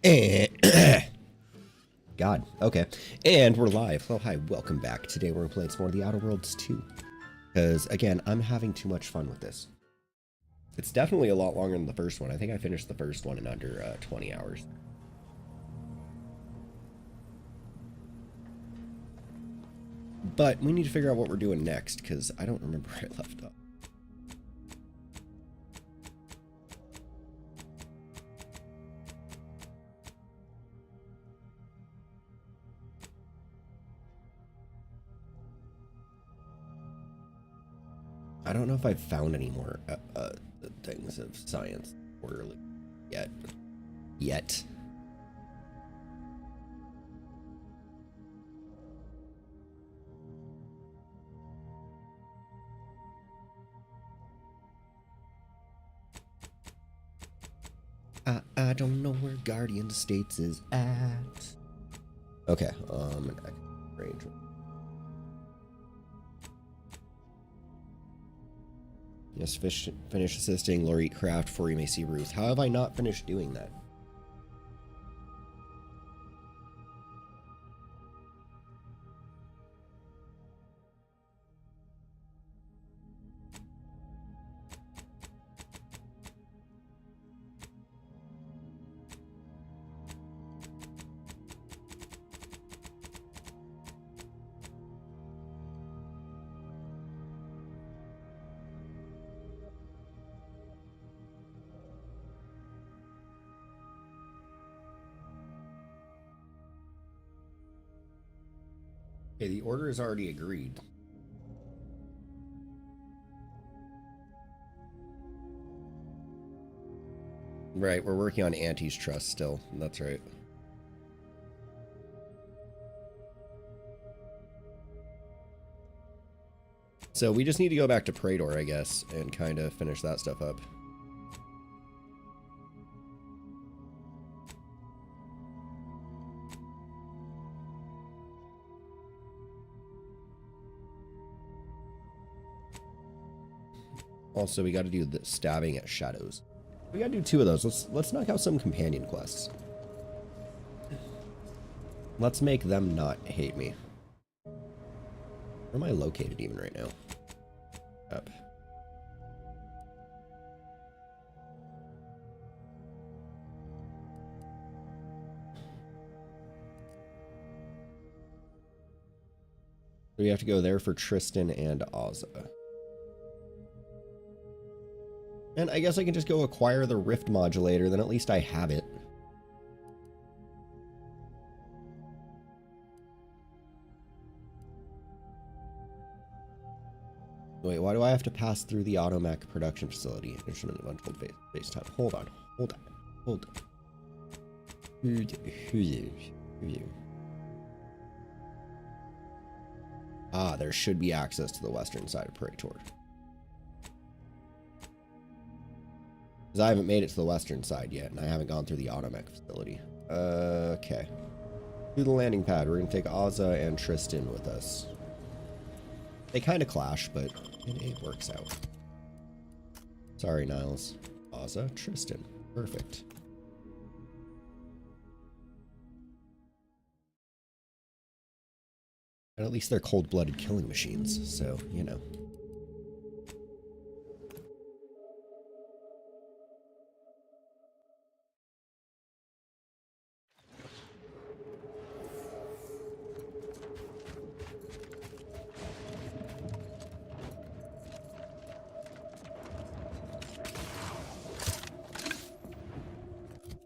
And God, okay. And we're live. Well, hi, welcome back. Today we're playing some more of the Outer Worlds 2. Because, again, I'm having too much fun with this. It's definitely a lot longer than the first one. I think I finished the first one in under 20 hours. But we need to figure out what we're doing next, because I don't remember where I left off. I don't know if I've found any more things of science orderly yet. I don't know where Guardian States is at. Okay, range. Yes, finish assisting Lorit Craft before you may see Ruth. How have I not finished doing that? Okay, the order is already agreed. Right, we're working on Auntie's trust still. That's right. So we just need to go back to Praetor, I guess, and kind of finish that stuff up. Also, we got to do the stabbing at shadows. We got to do 2 of those. Let's knock out some companion quests. Let's make them not hate me. Where am I located even right now? Up. We have to go there for Tristan and Azza. And I guess I can just go acquire the Rift Modulator, then at least I have it. Wait, why do I have to pass through the Automech production facility? Instrument of untold face time. Hold on. Who you? Ah, there should be access to the western side of Praetor. Because I haven't made it to the western side yet, and I haven't gone through the Automech facility. Okay. Through the landing pad, we're going to take Azza and Tristan with us. They kind of clash, but it works out. Sorry, Niles. Azza, Tristan. Perfect. And at least they're cold-blooded killing machines, so, you know.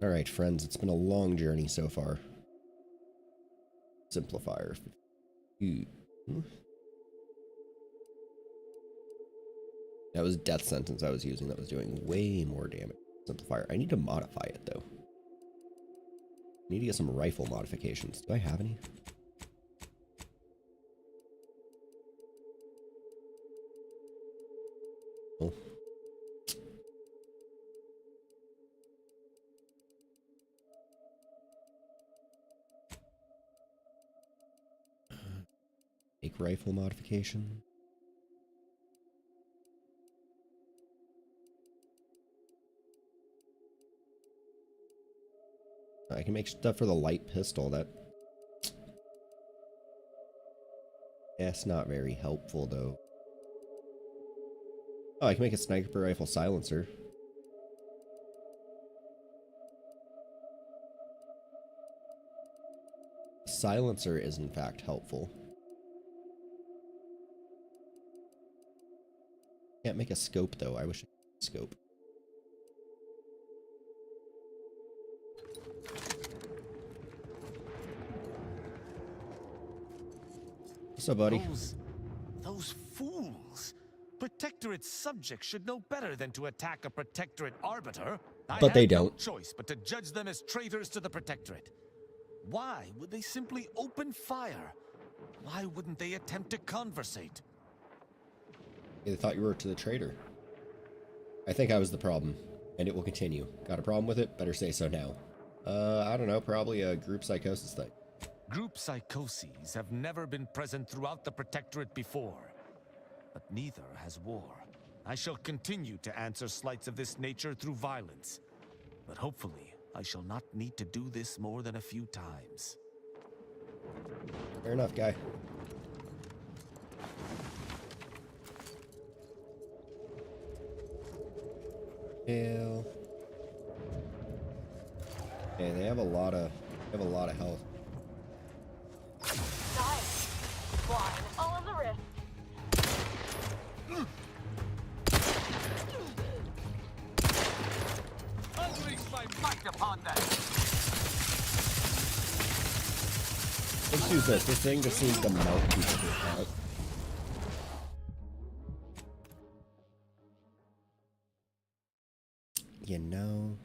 Alright, friends, it's been a long journey so far. Simplifier. That was death sentence I was using that was doing way more damage. Simplifier. I need to modify it, though. I need to get some rifle modifications. Do I have any? Oh. Make rifle modification. I can make stuff for the light pistol. That's not very helpful, though. Oh, I can make a sniper rifle silencer. Silencer is, in fact, helpful. Can't make a scope, though. I wish I could make a scope. What's up, buddy? Those fools! Protectorate subjects should know better than to attack a Protectorate arbiter. But they don't. No choice but to judge them as traitors to the Protectorate. Why would they simply open fire? Why wouldn't they attempt to conversate? They thought you were to the traitor. I think I was the problem, and it will continue. Got a problem with it? Better say so now. I don't know, probably a group psychosis thing. Group psychoses have never been present throughout the Protectorate before. But neither has war. I shall continue to answer slights of this nature through violence. But hopefully, I shall not need to do this more than a few times. Fair enough, guy. Hell. Okay, they have a lot of health. Nice. Flying all of the wrist. Unleash my might upon them! Let's use this. This thing just seems to melt people out. You know.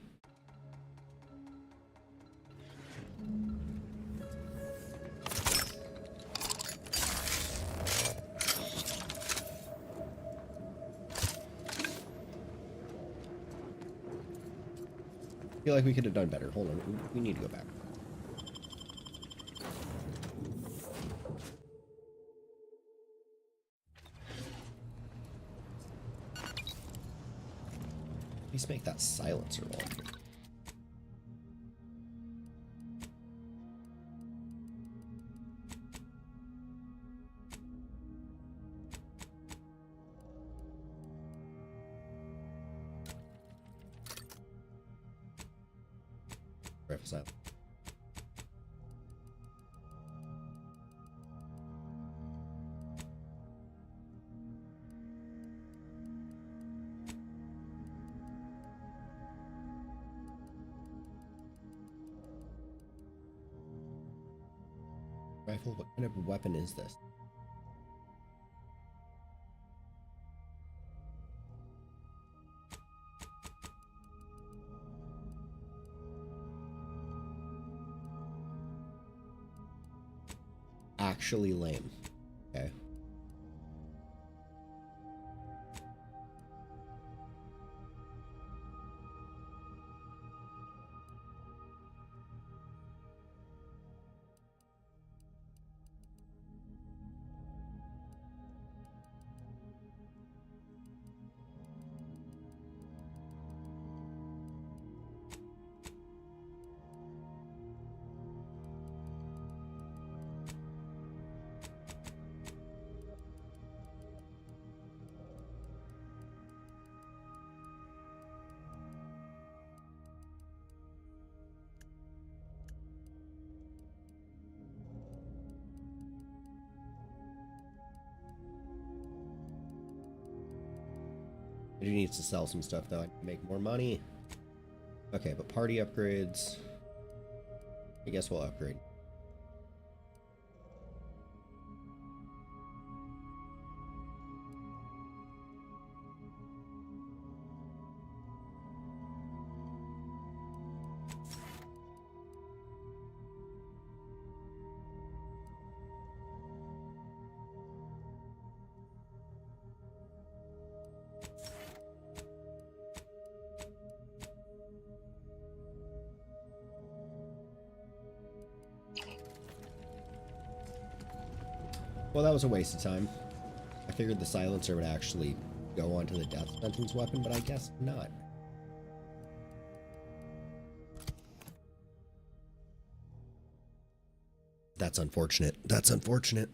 I feel like we could have done better. Hold on. We need to go back. Please make that silencer one. Rifle silence. Rifle? What kind of weapon is this? Actually lame. Okay. I do need to sell some stuff though. I need to make more money. Okay, but party upgrades. I guess we'll upgrade. Well, that was a waste of time. I figured the silencer would actually go onto the death sentence weapon, but I guess not. That's unfortunate. That's unfortunate.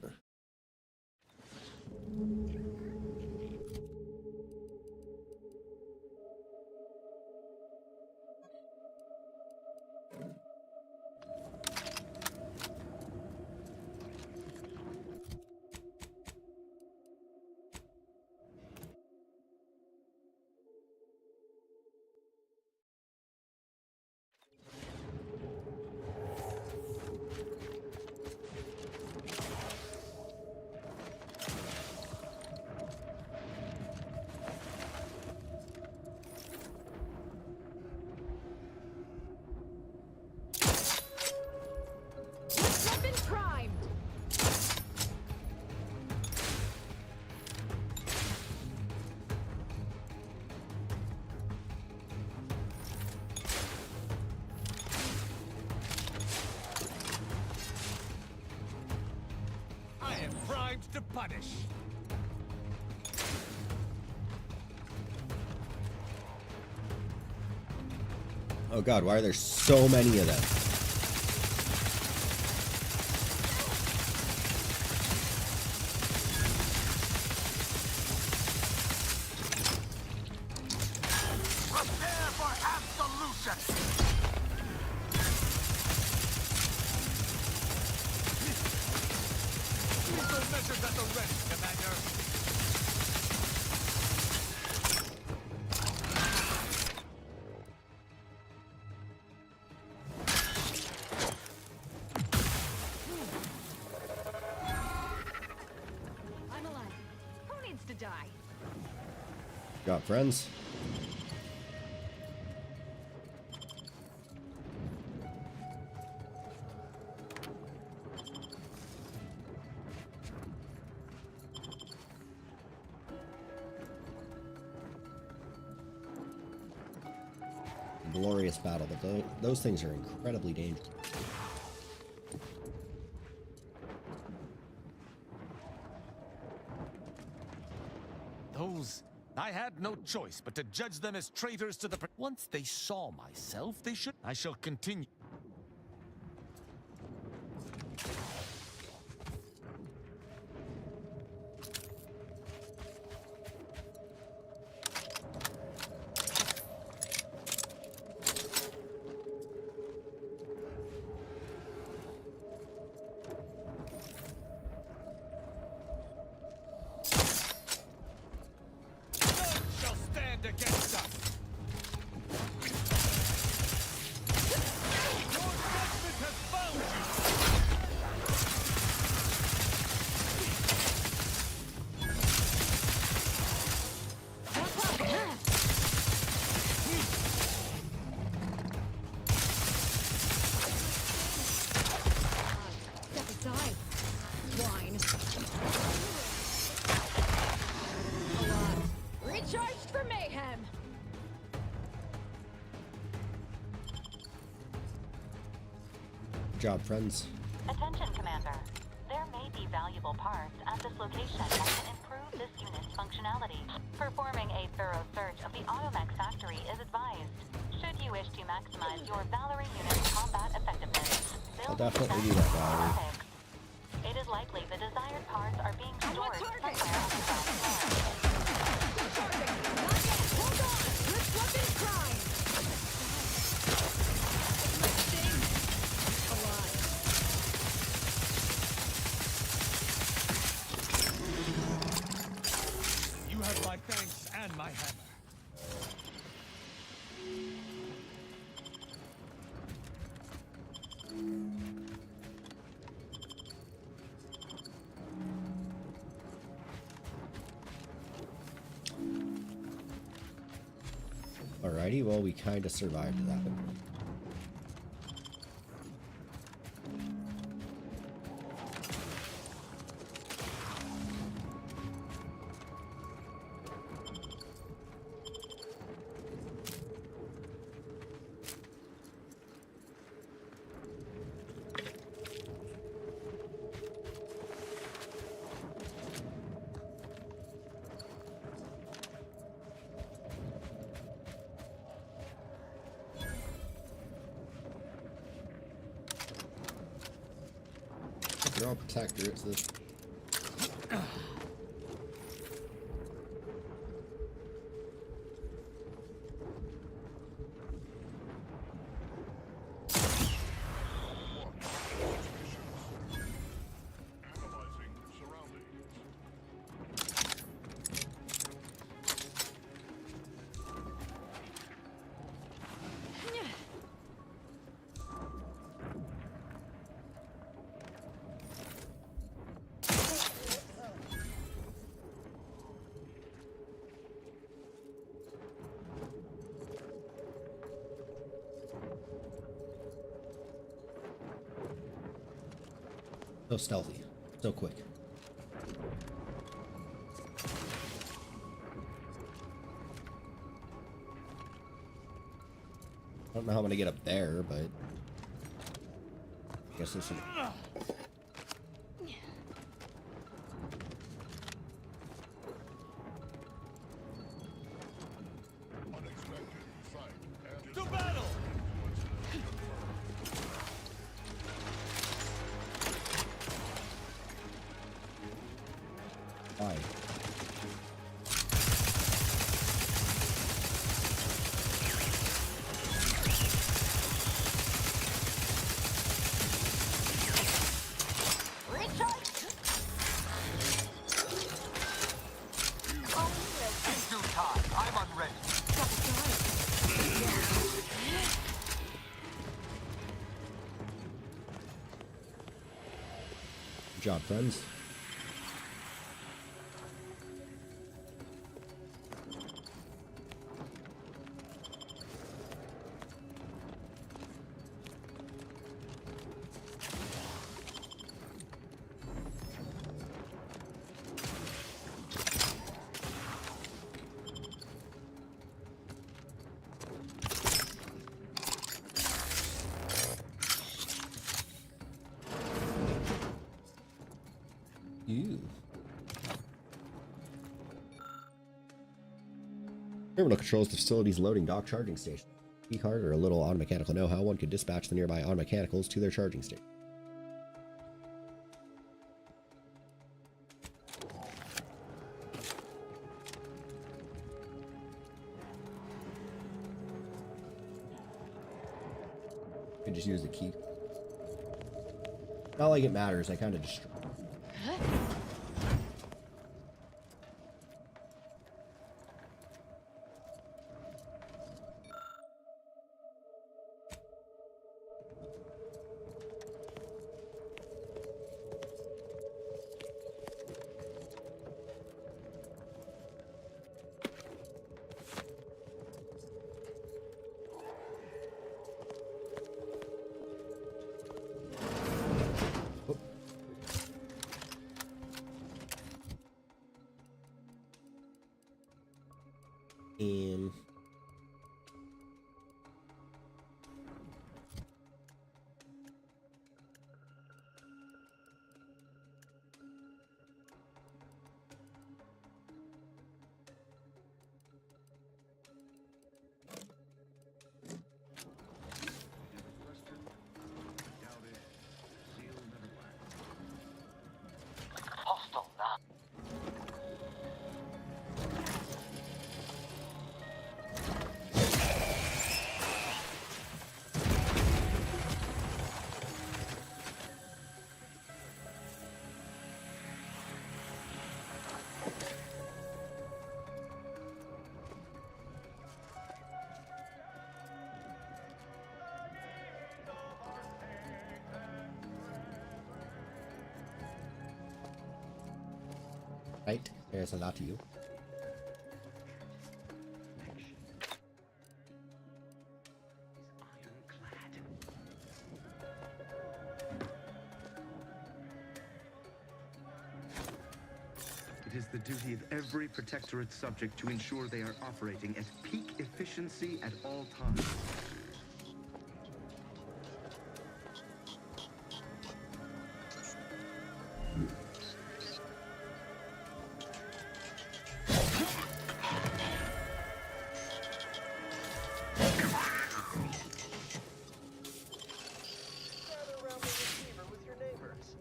Weapon primed. I am primed to punish. Oh god, why are there so many of them? Prepare for absolution! Missile measures at the ready, Commander. I'm alive. Who needs to die? Got friends? Glorious battle, but those things are incredibly dangerous. Those... I had no choice but to judge them as traitors to the... Once they saw myself, they should... I shall continue. None shall stand against us! Your judgment has found you! Step aside. Wine. Alive. Recharged for mayhem. Good job, friends. Attention, Commander. There may be valuable parts at this location that can improve this unit's functionality. Performing a thorough search of the Automech factory is advised. Should you wish to maximize your Valerie unit's combat effectiveness, I'll build definitely do that, Valerie. specifics. It is likely the desired parts are being I'm on stored target. somewhere on the ground floor. Target. Not yet. Hold on. This weapon primed. Lifting. Alive. You have my thanks and my hammer. Alrighty, well, we kind of survived that. They're all protectorates. This. So stealthy, so quick. I don't know how I'm gonna get up there, but I guess this should. To battle! Why? Good job, friends. Ew. Terminal controls the facility's loading dock charging station. Key card or a little automechanical know-how, one could dispatch the nearby automechanicals to their charging station. Could just use the key. Not like it matters, I kind of just. Right? There's a lot to you. It is the duty of every Protectorate subject to ensure they are operating at peak efficiency at all times.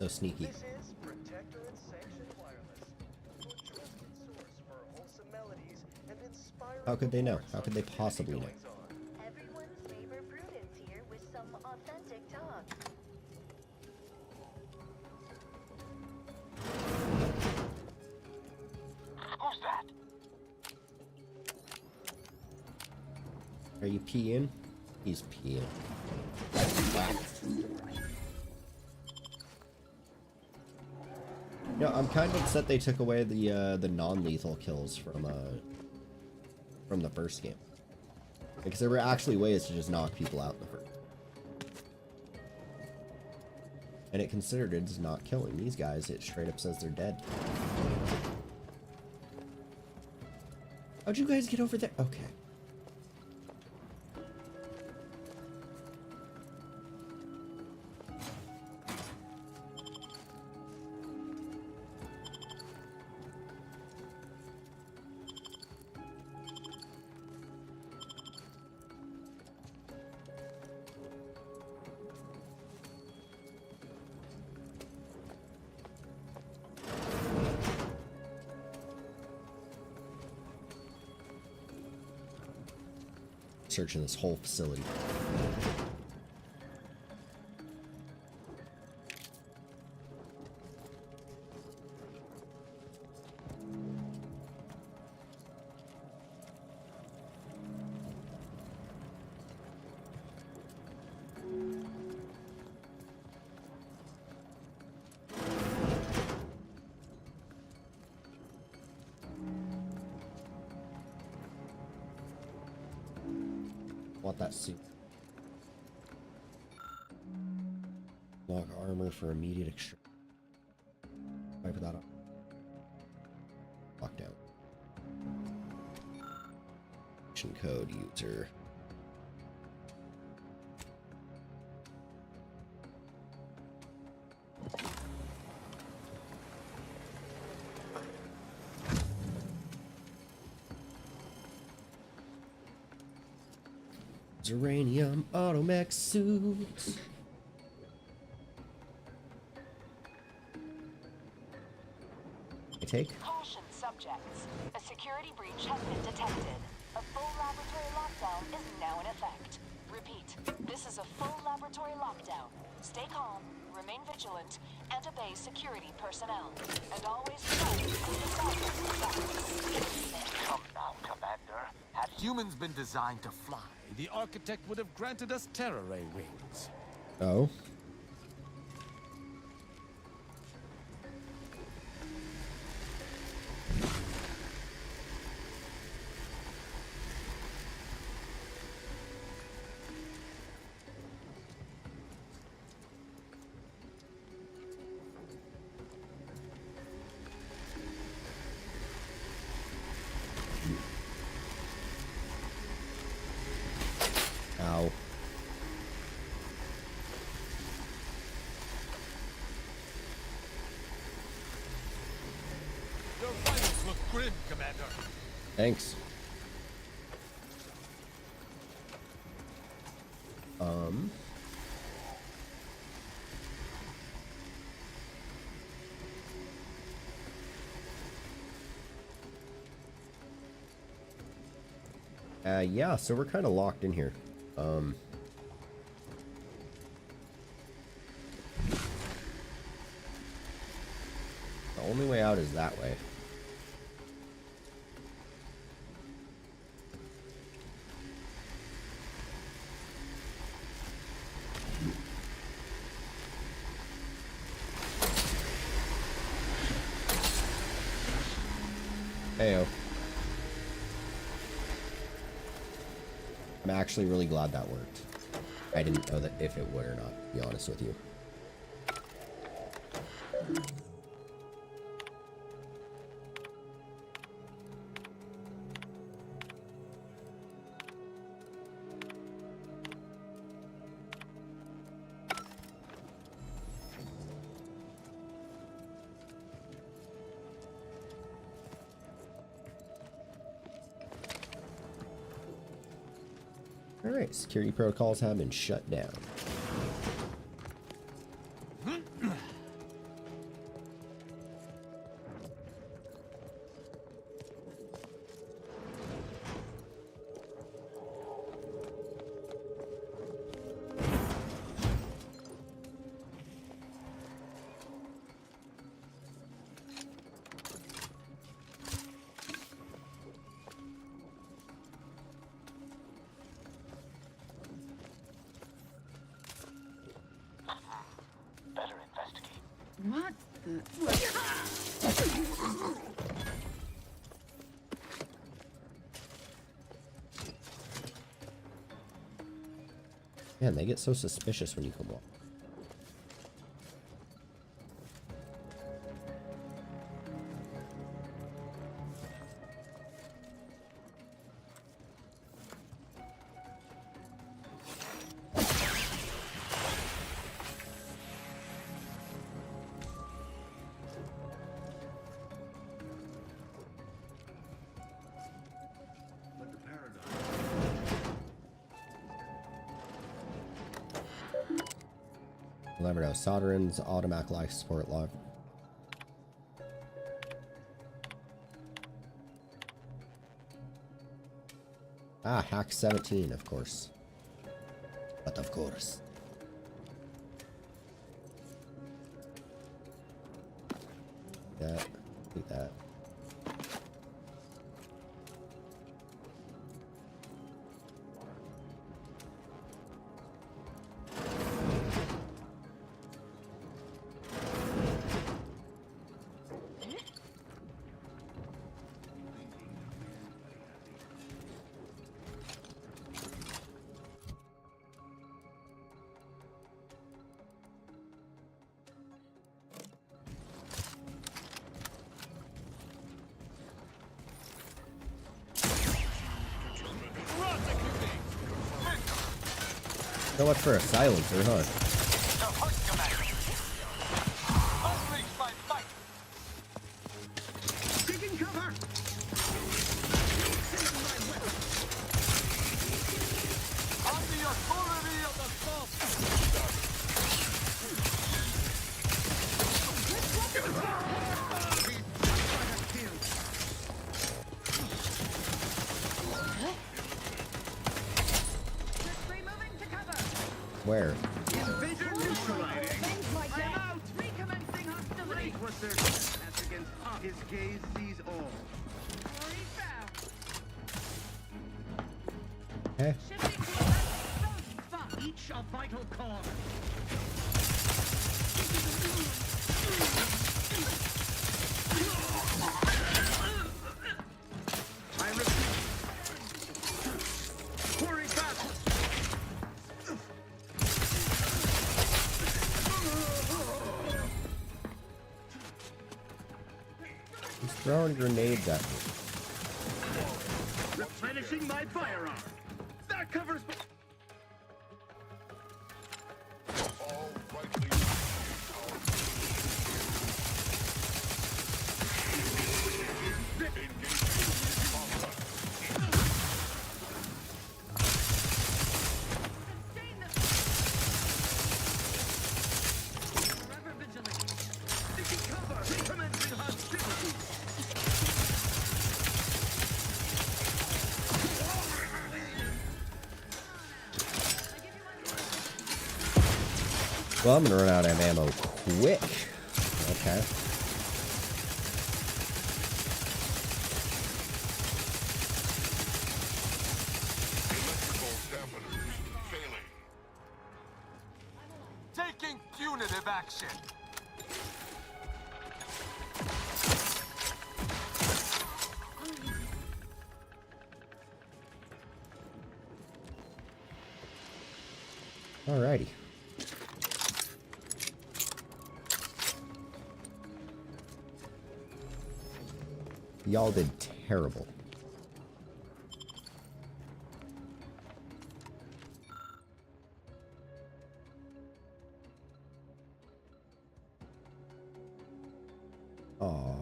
So sneaky. This is Protectorate Sanctioned Wireless, your trusted source for wholesome melodies and inspiring. How could they know? reports How on could they community possibly know? goings-on. Everyone's neighbor Prudence here with some authentic talk. Who's that? Are you peeing? He's peeing. No, I'm kind of upset they took away the non-lethal kills from the first game. Because there were actually ways to just knock people out in the first. And it considered it as not killing these guys. It straight up says they're dead. How'd you guys get over there? Okay. Searching this whole facility. Want that suit. Lock armor for immediate extraction. Wipe that up. Lockdown. Action code user. Uranium automech suits. I take. Caution subjects. A security breach has been detected. A full laboratory lockdown is now in effect. Repeat, this is a full laboratory lockdown. Stay calm, remain vigilant, and obey security personnel. And always try to keep the silence. Come now, Commander. Had humans been designed to fly, the architect would have granted us terror ray wings. Oh. Ow. Your vitals look grim, Commander. Thanks. Yeah, so we're kind of locked in here. The only way out is that way. Heyo. I'm actually really glad that worked. I didn't know that if it would or not, to be honest with you. Alright, security protocols have been shut down. Man, they get so suspicious when you come up. But the paradox. You'll never know. Soldering's automatic life support log. Ah, hack 17, of course. But of course. That. Take that. So much for a silencer, huh? Taking cover! Removing to cover. Where? Invader neutralizing! Things like I'm that. out! Recommencing hostility. Great was their as against his gaze sees all. Already found. Eh? Shifting to a left spot. Each a vital cause. I repeat. Pouring back. He's throwing grenades at me. Replenishing my firearm. That covers. Sustain the. Forever vigilant. Taking cover. Recommencing hostility. Well, I'm gonna run out of ammo quick. Okay. Taking punitive action. Alrighty. Y'all did terrible. Aw.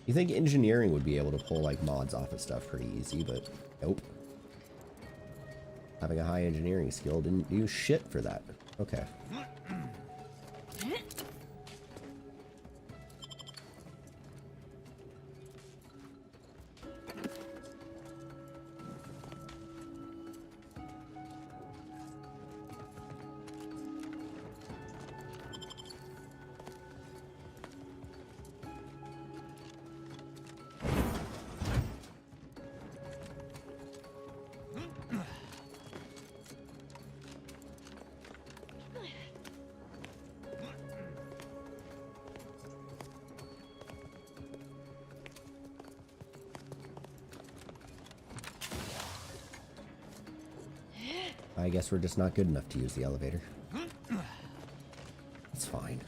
You think engineering would be able to pull like mods off of stuff pretty easy, but nope. Having a high engineering skill didn't do shit for that. Okay. I guess we're just not good enough to use the elevator. It's fine.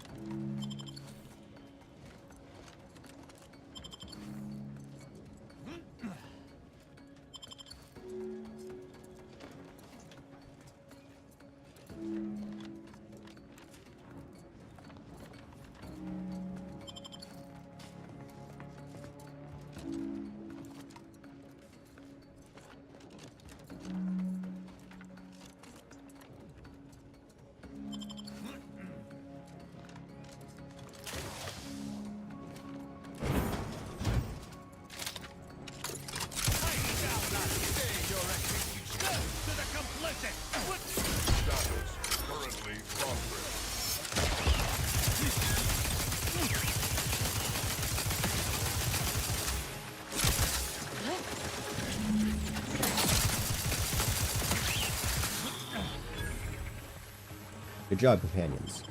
Good job, companions.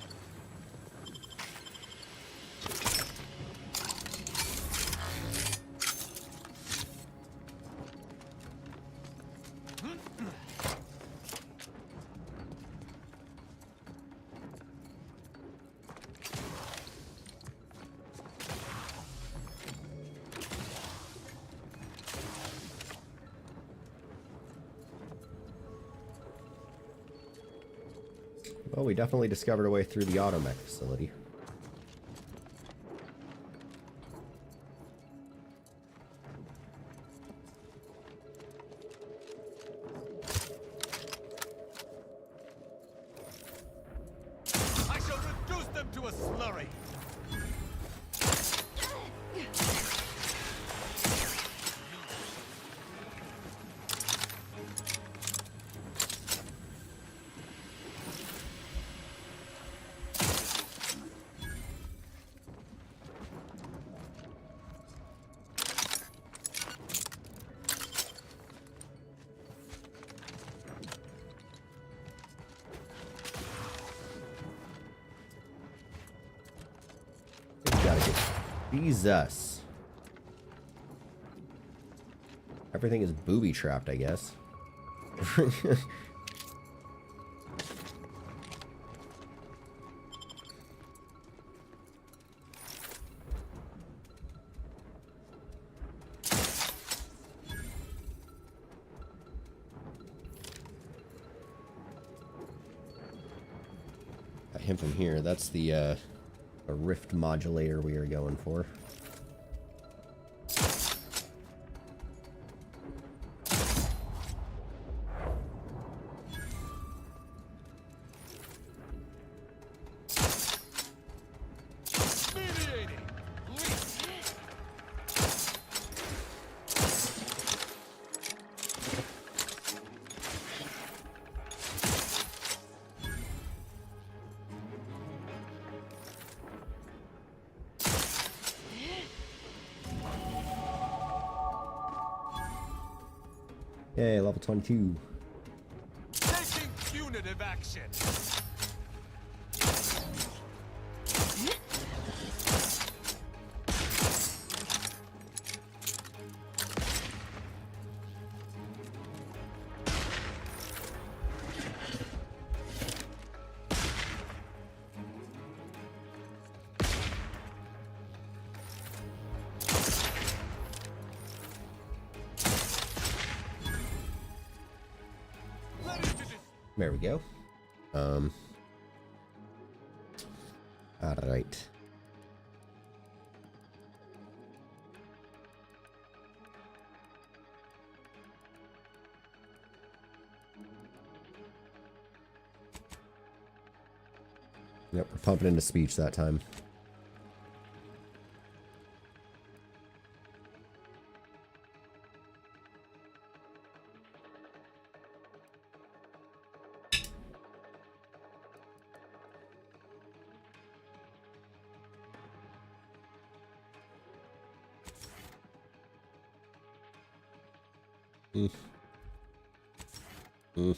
Well, we definitely discovered a way through the automech facility. I shall reduce them to a slurry. Gotta get Jesus. Everything is booby trapped, I guess. Got him from here. That's the a rift modulator we are going for. Mediating. Leap. Yay, level 22. Taking punitive action. There we go. Alright. Yep, we're pumping into speech that time. Mm. Mm.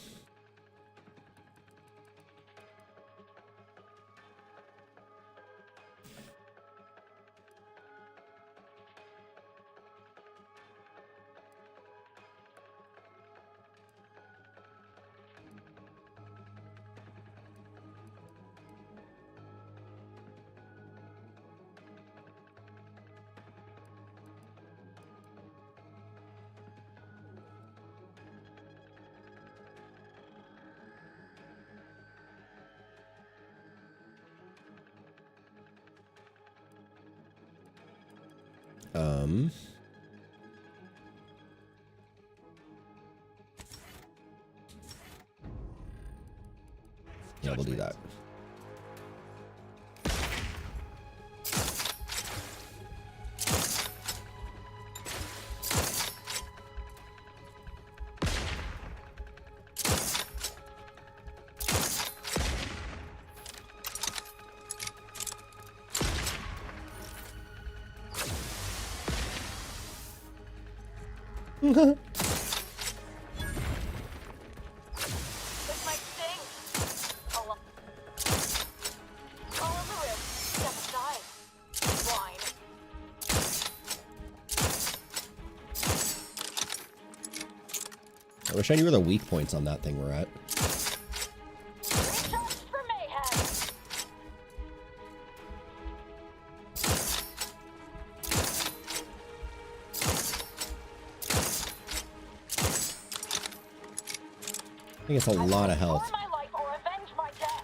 Yeah, we'll do that. This might sting. All in the ribs. Step aside. Swine. I wish I knew where the weak points on that thing were at. Just for mayhem. I think it's a lot of health. Restore my life or avenge my death.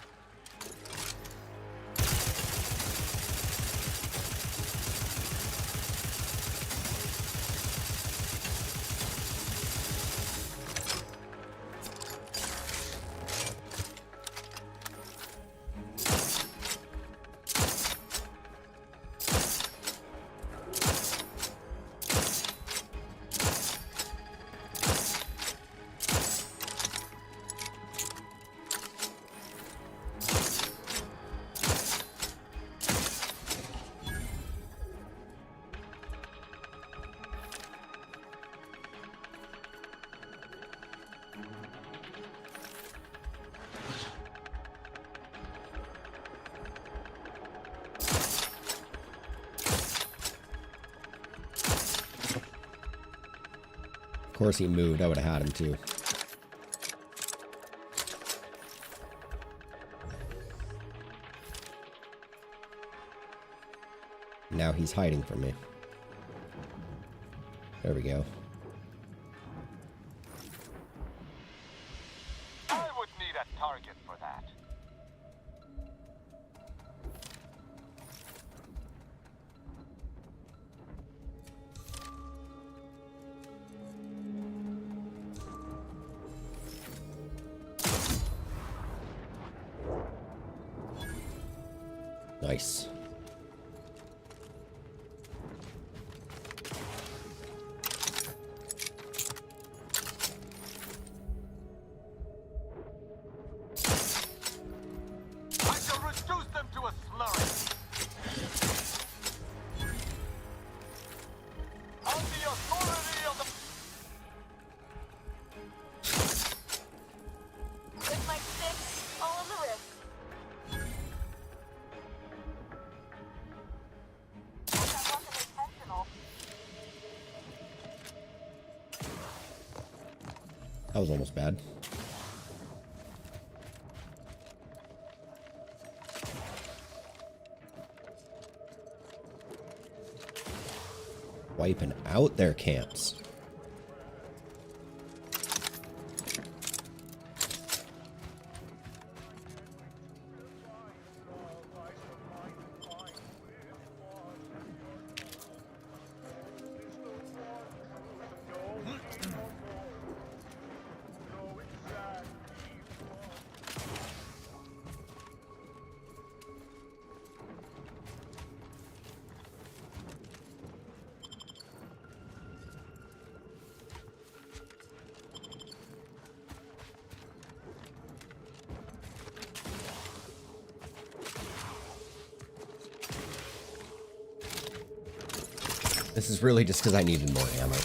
Of course he moved. I would have had him too. Now he's hiding from me. There we go. I would need a target for that. Nice. I shall reduce them to a slurry. On the authority of the... This might stick. All in the wrist. That wasn't intentional. That was almost bad. Wiping out their camps. This is really just because I needed more ammo.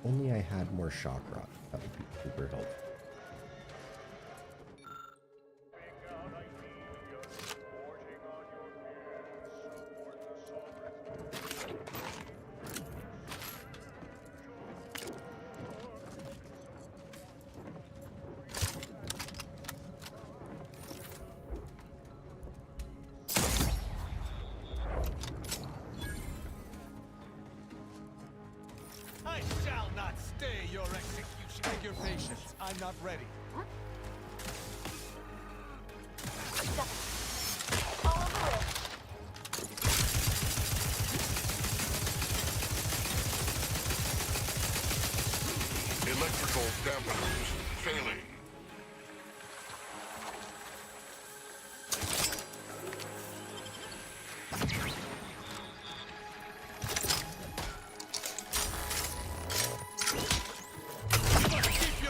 Only I had more shock rock. That would be super helpful. cannot stay your execution. Beg your patience. I'm not ready. All over it. Electrical dampeners failing.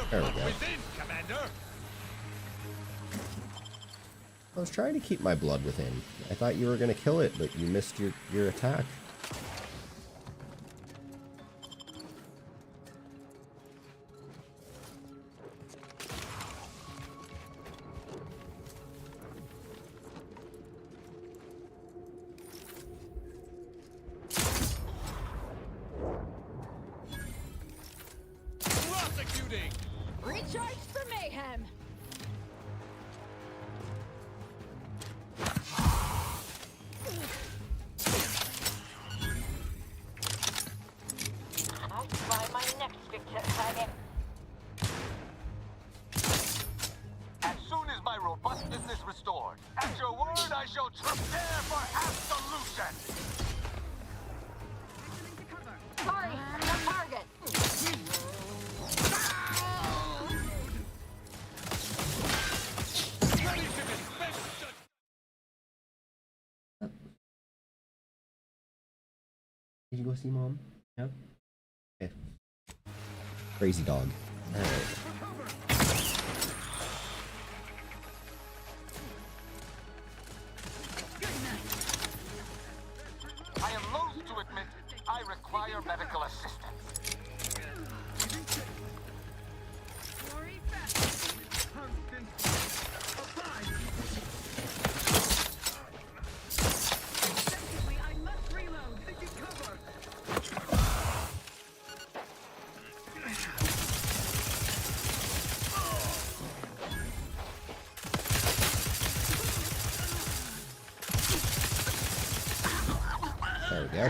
There we go. Within, Commander. I was trying to keep my blood within. I thought you were going to kill it, but you missed your attack. Prosecuting. Recharge for mayhem. I'll try my next victim. As soon as my robustness is restored, at your word, I shall prepare for absolution. Sorry, no target. Ready to dispense justice. Did you go see Mom? No? Okay. Crazy dog. Alright. I am loath to admit I require medical assistance. I must reload. Taking cover. There we go.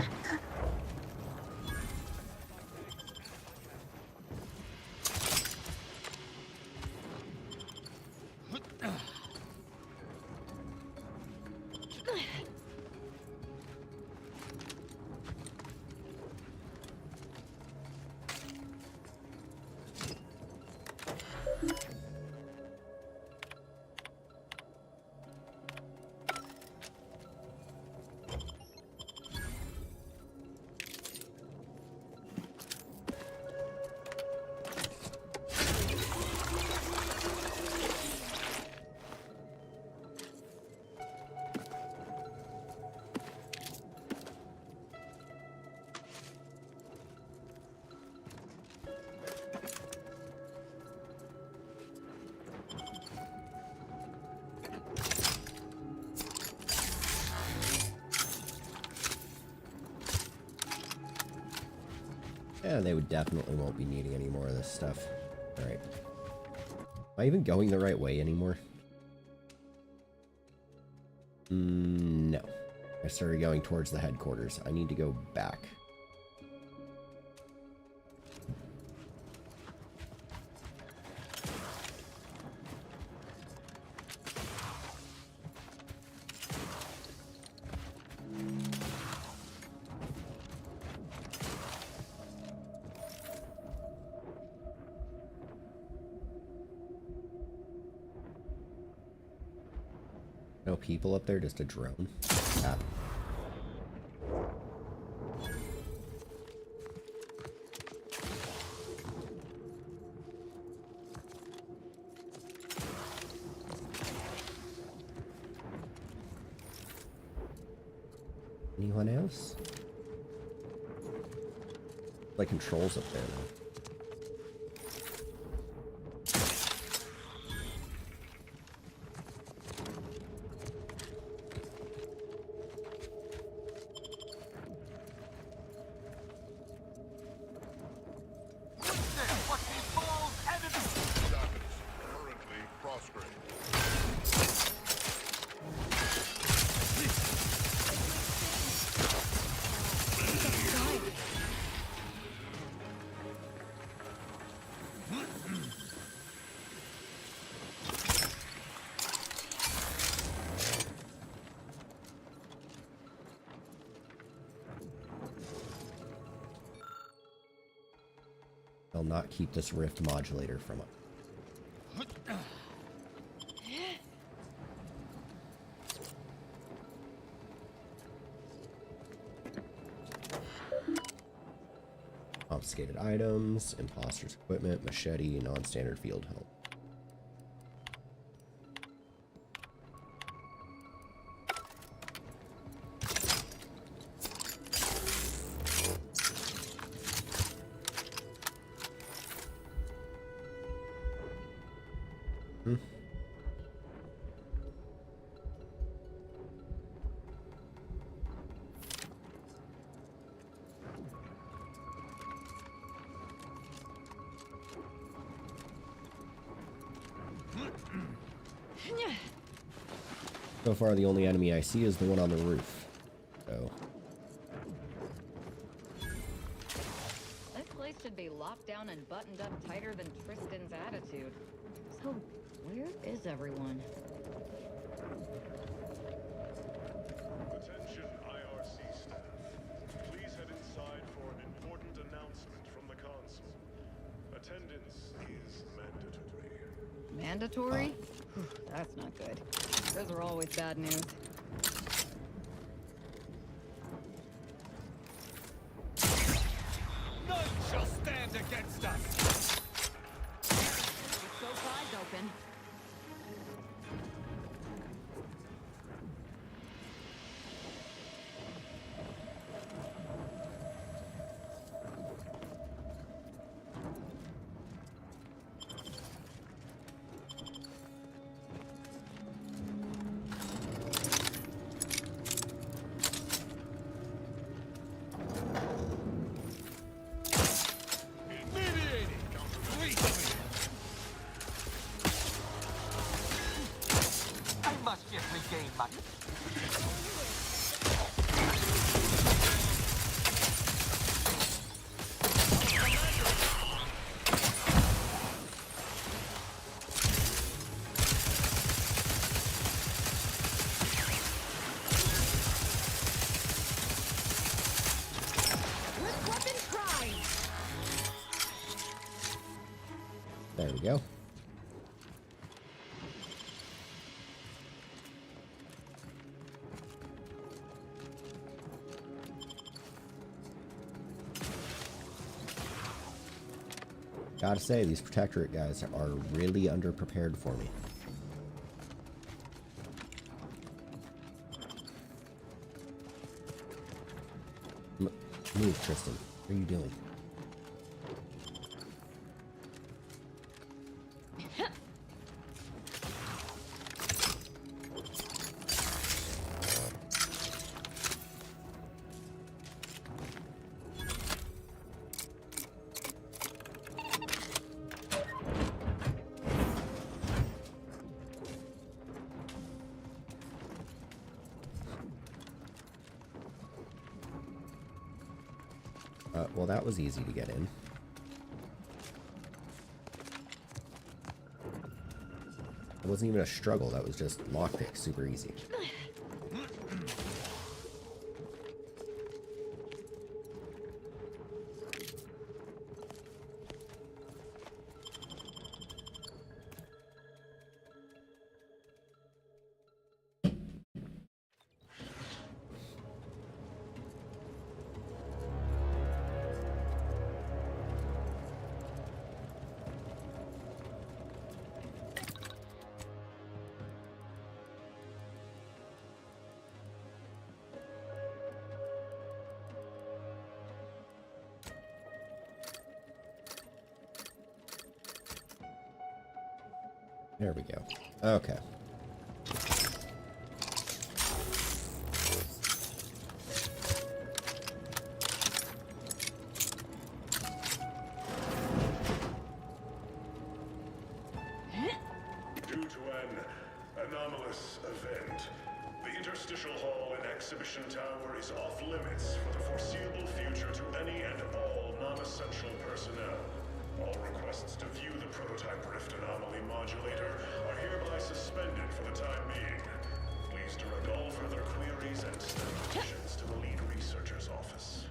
Yeah, they would definitely won't be needing any more of this stuff. Alright. Am I even going the right way anymore? No. I started going towards the headquarters. I need to go back. No people up there, just a drone. Ah. Anyone else? Like controls up there though. What these fools edited. Diamonds currently prostrate. I'll not keep this rift modulator from it. Confiscated items, imposter's equipment, machete, non-standard field help. So far, the only enemy I see is the one on the roof. So. This place should be locked down and buttoned up tighter than Tristan's attitude. So, where is everyone? Attention IRC staff. Please head inside for an important announcement from the console. Attendance is mandatory. Mandatory? Whew, that's not good. Those are always bad news. None shall stand against us! Keep both sides open. Regain my... There we go. Gotta say, these Protectorate guys are really underprepared for me. Move, Tristan. What are you doing? Well, that was easy to get in. It wasn't even a struggle, that was just lockpick, super easy. There we go. Okay. Due to an anomalous event, the interstitial hall and exhibition tower is off limits for the foreseeable future to any and all non-essential personnel. All requests to view the prototype rift anomaly modulator are hereby suspended for the time being. Please direct all further queries and questions to the lead researcher's office.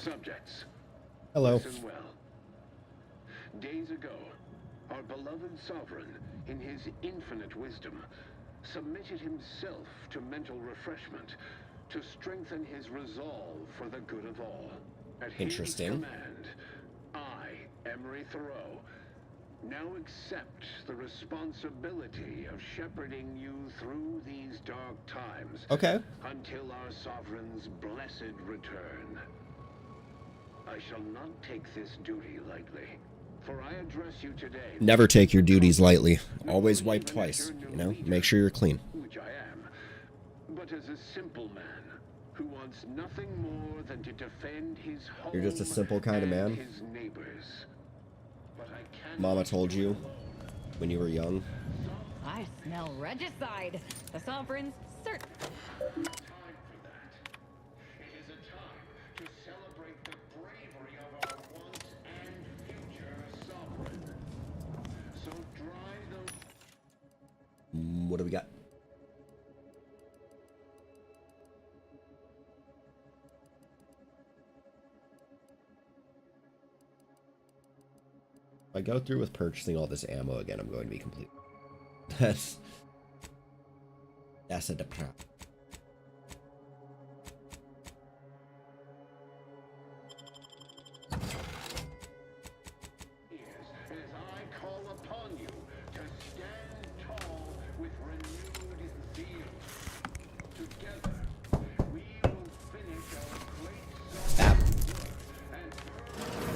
Subjects, Hello. listen well. Days ago, our beloved sovereign, in his infinite wisdom, submitted himself to mental refreshment to strengthen his resolve for the good of all. At Interesting. his command, I, Emery Thoreau, now accept the responsibility of shepherding you through these dark times. Okay. Until our sovereign's blessed return. I shall not take this duty lightly, for I address you today. Never take your duties lightly. Always wipe twice, you know? Make sure you're clean. Which I am, but as a simple man who wants nothing more than to defend his home. You're just a simple kind of man? His neighbors. But I can't. Mama told you when you were young. I smell regicide. The sovereign's cert. Time for that. It is a time to celebrate the bravery of our once and future sovereign. So dry those. What do we got? If I go through with purchasing all this ammo again, I'm going to be complete. That's a depressing. As I call upon you to stand tall with renewed zeal. Together, we will finish our great sovereign work and purge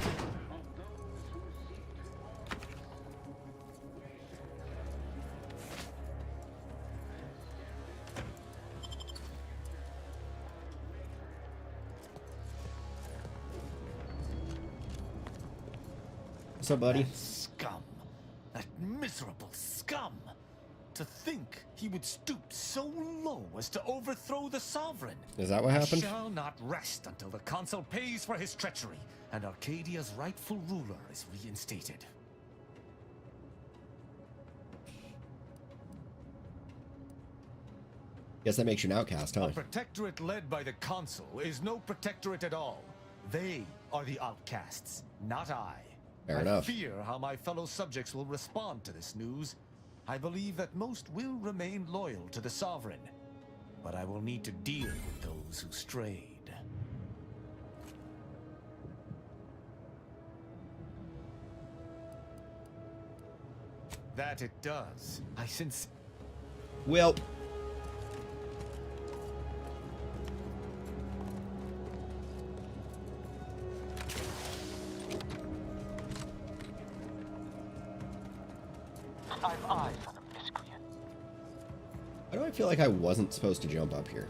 of those who seek to harm us. What's up, buddy? That scum. That miserable scum. To think he would stoop so low as to overthrow the sovereign. Is that what happened? I shall not rest until the consul pays for his treachery and Arcadia's rightful ruler is reinstated. Guess that makes you an outcast, huh? A protectorate led by the consul is no protectorate at all. They are the outcasts, not I. Fair I enough. fear how my fellow subjects will respond to this news. I believe that most will remain loyal to the sovereign, but I will need to deal with those who strayed. That it does. I since... Well, I've eyes on a miscreant. why do I feel like I wasn't supposed to jump up here?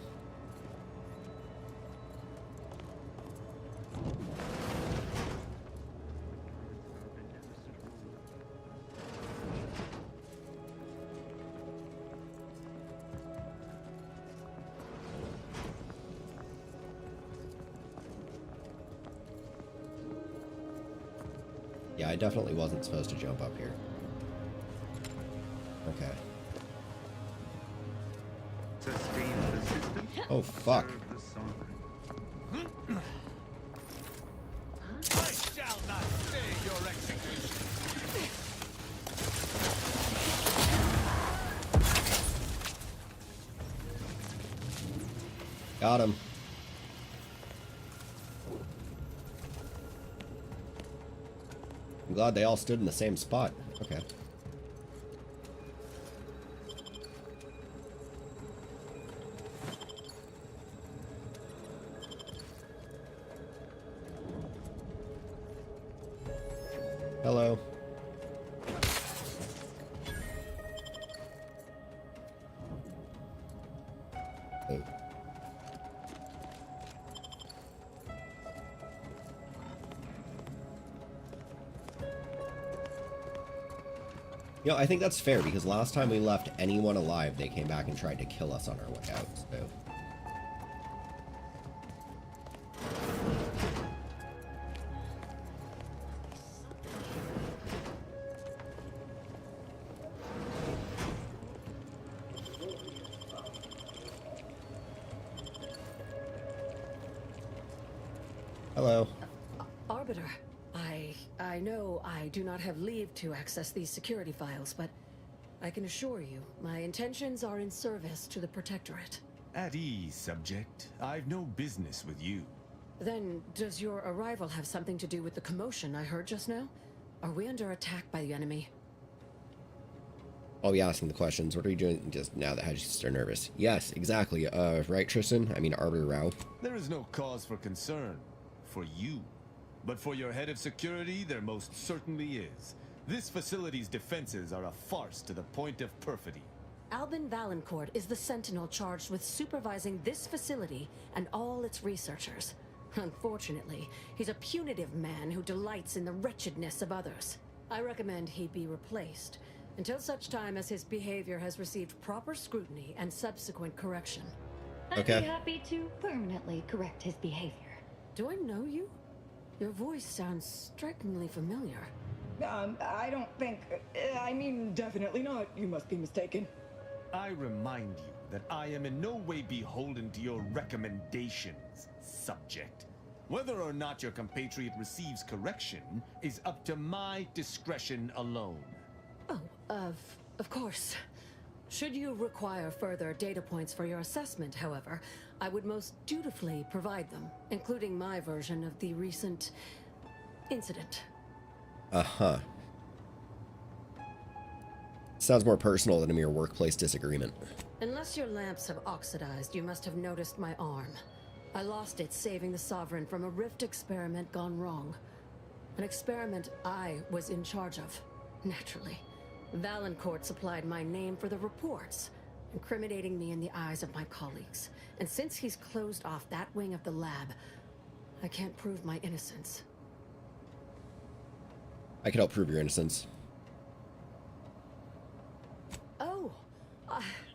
Yeah, I definitely wasn't supposed to jump up here. Okay. Sustain the system. Oh, fuck. Serve the sovereign. I shall not stay your execution. Got him. I'm glad they all stood in the same spot. Okay. Hello. Oh. You know, I think that's fair because last time we left anyone alive, they came back and tried to kill us on our way out, so. Hello. Arbiter, I know I do not have leave to access these security files, but I can assure you, my intentions are in service to the Protectorate. At ease, subject. I've no business with you. Then, does your arrival have something to do with the commotion I heard just now? Are we under attack by the enemy? I'll be asking the questions. What are you doing just now that has you so nervous? Yes, exactly. Right, Tristan? I mean, Arbiter Rao. There is no cause for concern. For you. But for your head of security, there most certainly is. This facility's defenses are a farce to the point of perfidy. Albin Valancourt is the sentinel charged with supervising this facility and all its researchers. Unfortunately, he's a punitive man who delights in the wretchedness of others. I recommend he be replaced until such time as his behavior has received proper scrutiny and subsequent correction. I'd be happy to permanently correct his behavior. Do I know you? Your voice sounds strikingly familiar. I don't think... I mean, definitely not. You must be mistaken. I remind you that I am in no way beholden to your recommendations, subject. Whether or not your compatriot receives correction is up to my discretion alone. Oh, of course. Should you require further data points for your assessment, however, I would most dutifully provide them, including my version of the recent incident. Uh-huh. Sounds more personal than a mere workplace disagreement. Unless your lamps have oxidized, you must have noticed my arm. I lost it saving the Sovereign from a rift experiment gone wrong. An experiment I was in charge of, naturally. Valancourt supplied my name for the reports, incriminating me in the eyes of my colleagues. And since he's closed off that wing of the lab, I can't prove my innocence. I can help prove your innocence. Oh,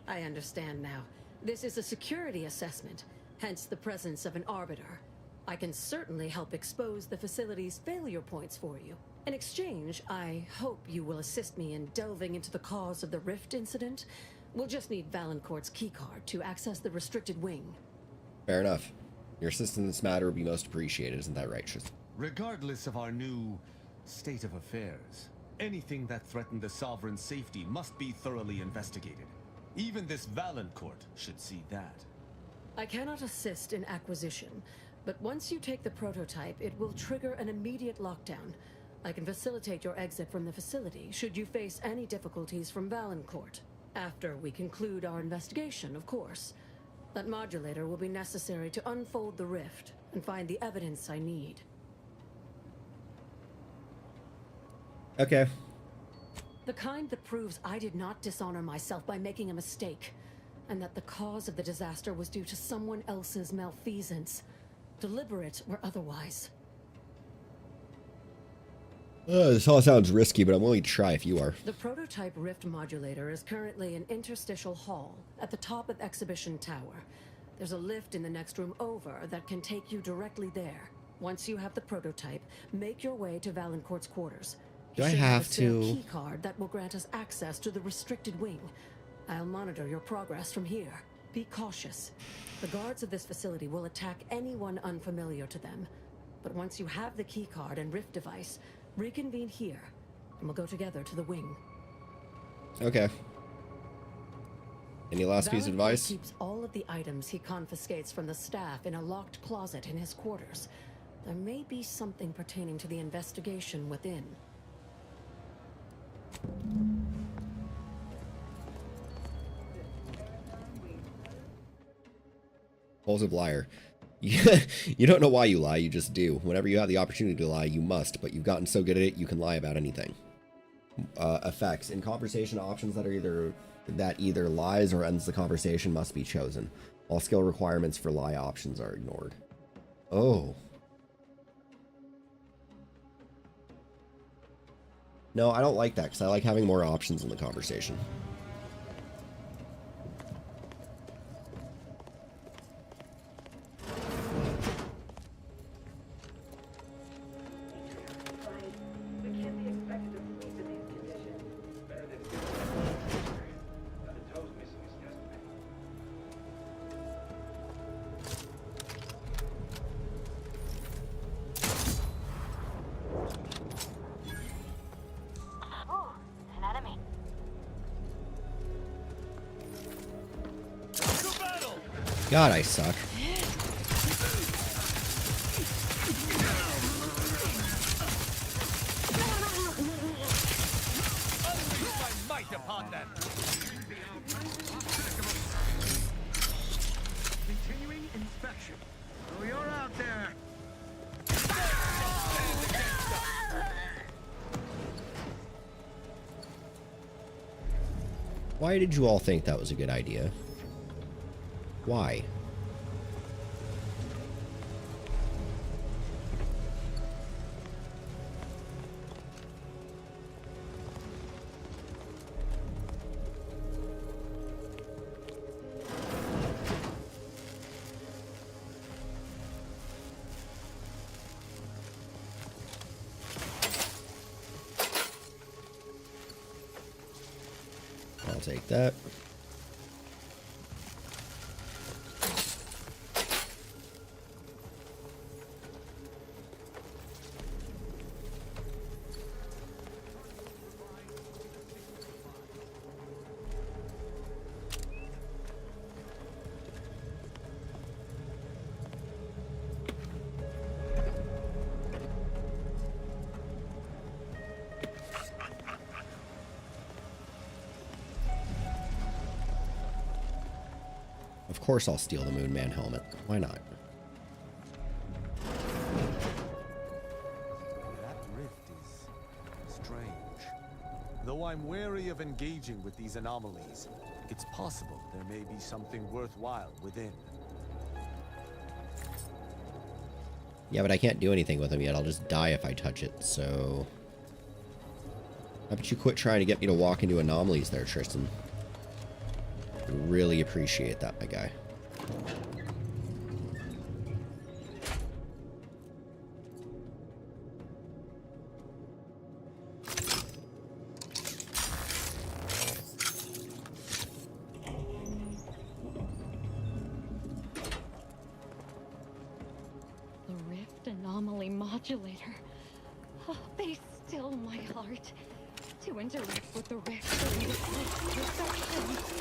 I understand now. This is a security assessment, hence the presence of an arbiter. I can certainly help expose the facility's failure points for you. In exchange, I hope you will assist me in delving into the cause of the rift incident. We'll just need Valancourt's keycard to access the restricted wing. Fair enough. Your assistance in this matter would be most appreciated, isn't that right, Tristan? Regardless of our new state of affairs, anything that threatened the Sovereign's safety must be thoroughly investigated. Even this Valancourt should see that. I cannot assist in acquisition, but once you take the prototype, it will trigger an immediate lockdown. I can facilitate your exit from the facility should you face any difficulties from Valancourt. After we conclude our investigation, of course. That modulator will be necessary to unfold the rift and find the evidence I need. Okay. The kind that proves I did not dishonor myself by making a mistake, and that the cause of the disaster was due to someone else's malfeasance, deliberate or otherwise. This all sounds risky, but I'm willing to try if you are. The prototype rift modulator is currently in interstitial hall at the top of Exhibition Tower. There's a lift in the next room over that can take you directly there. Once you have the prototype, make your way to Valancourt's quarters. Do I have to? A key card that will grant us access to the restricted wing. I'll monitor your progress from here. Be cautious. The guards of this facility will attack anyone unfamiliar to them. But once you have the key card and rift device, reconvene here, and we'll go together to the wing. Okay. Any last piece of advice? Keeps all of the items he confiscates from the staff in a locked closet in his quarters. There may be something pertaining to the investigation within. Compulsive liar. You don't know why you lie, you just do. Whenever you have the opportunity to lie, you must, but you've gotten so good at it, you can lie about anything. Effects. In conversation, options that either lies or ends the conversation must be chosen. All skill requirements for lie options are ignored. Oh. No, I don't like that, because I like having more options in the conversation. God, I suck. Might upon them. Continuing inspection. Oh, you're out there. Why did you all think that was a good idea? Why? I'll take that. Of course I'll steal the Moon Man helmet. Why not? That rift is strange. Though I'm wary of engaging with these anomalies, it's possible there may be something worthwhile within. Yeah, but I can't do anything with them yet. I'll just die if I touch it, so... How about you quit trying to get me to walk into anomalies there, Tristan? Really appreciate that, my guy. The Rift Anomaly Modulator. Oh, they still my heart. To interact with the Rift will be the perception.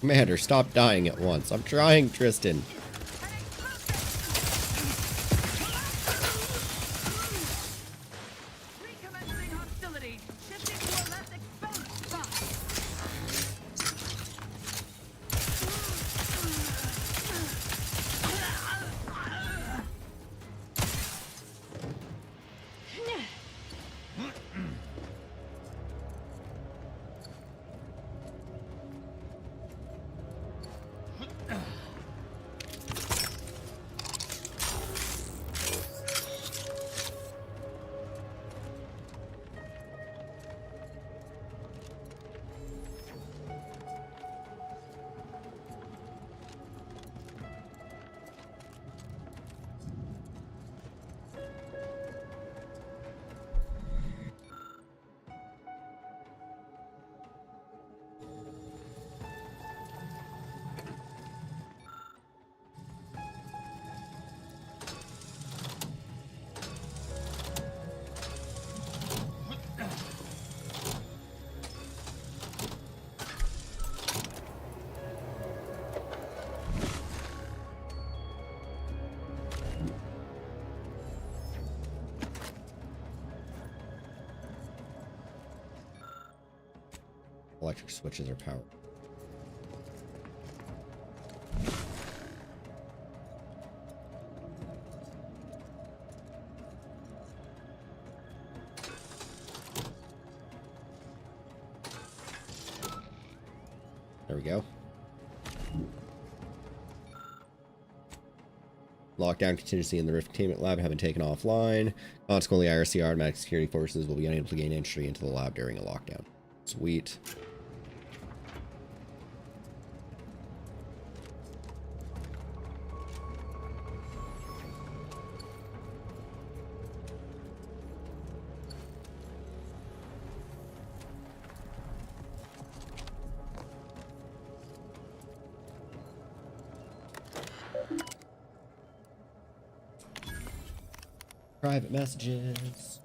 Commander, stop dying at once. I'm trying, Tristan. Electric switches are powered. There we go. Lockdown contingency in the Rift Containment Lab have been taken offline. Consequently, IRC automatic security forces will be unable to gain entry into the lab during a lockdown. Sweet. Private messages.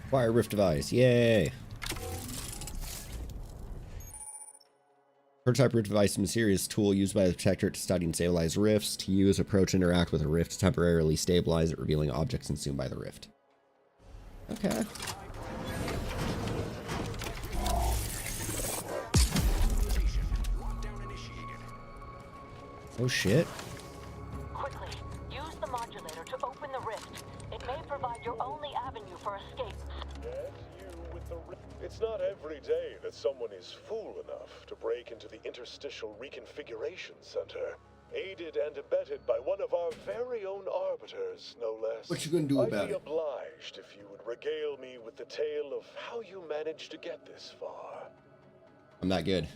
Acquire Rift device. Yay! Prototype Rift device is a mysterious tool used by the Protectorate to study and stabilize rifts. To use, approach, interact with a rift to temporarily stabilize it, revealing objects consumed by the rift. Okay. Oh shit. Quickly, use the modulator to open the rift. It may provide your only avenue for escape. Yes, you with the It's not every day that someone is fool enough to break into the Interstitial Reconfiguration Center. Aided and abetted by one of our very own arbiters, no less. What you gonna do about I'd be it? obliged if you would regale me with the tale of how you managed to get this far. I'm not good.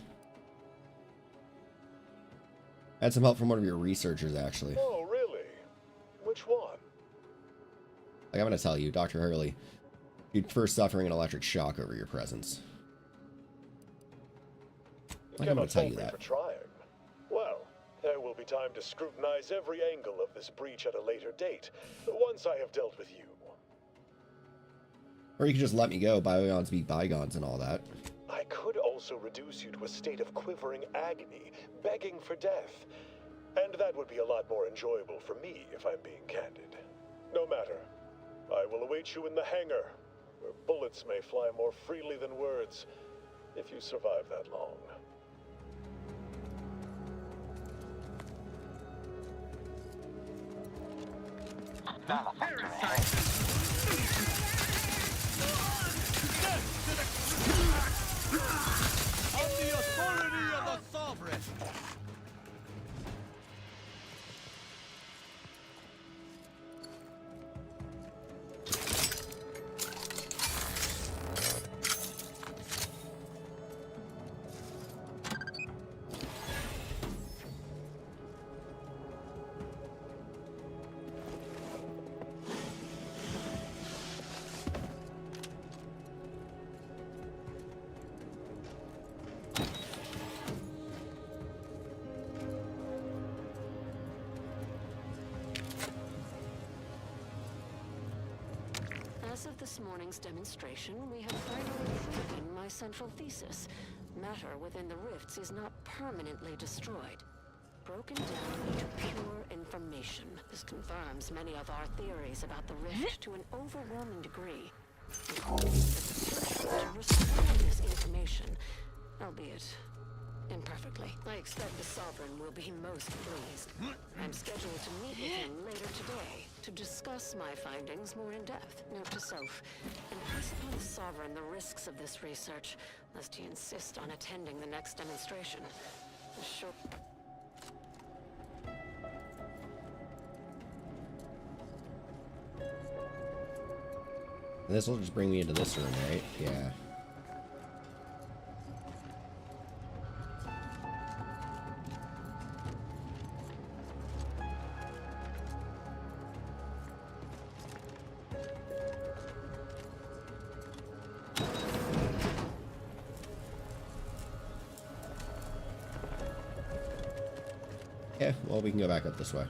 I had some help from one of your researchers, actually. Oh, really? Which one? Like, I'm gonna tell you, Dr. Hurley, you're first suffering an electric shock over your presence. Like, I'm gonna tell you that. For trying. Well, there will be time to scrutinize every angle of this breach at a later date, once I have dealt with you. Or you could just let me go, bygones be bygones and all that. I could also reduce you to a state of quivering agony, begging for death. And that would be a lot more enjoyable for me, if I'm being candid. No matter. I will await you in the hangar, where bullets may fly more freely than words, if you survive that long. On the authority of the Sovereign! As of this morning's demonstration, we have finally proven my central thesis. Matter within the rifts is not permanently destroyed. Broken down into pure information. This confirms many of our theories about the rift to an overwhelming degree. To restore this information, albeit imperfectly. I expect the Sovereign will be most pleased. I'm scheduled to meet with him later today to discuss my findings more in depth. Note to self, impress upon the Sovereign the risks of this research, lest he insist on attending the next demonstration. Sure. This will just bring me into this room, right? Yeah. Yeah, well, we can go back up this way.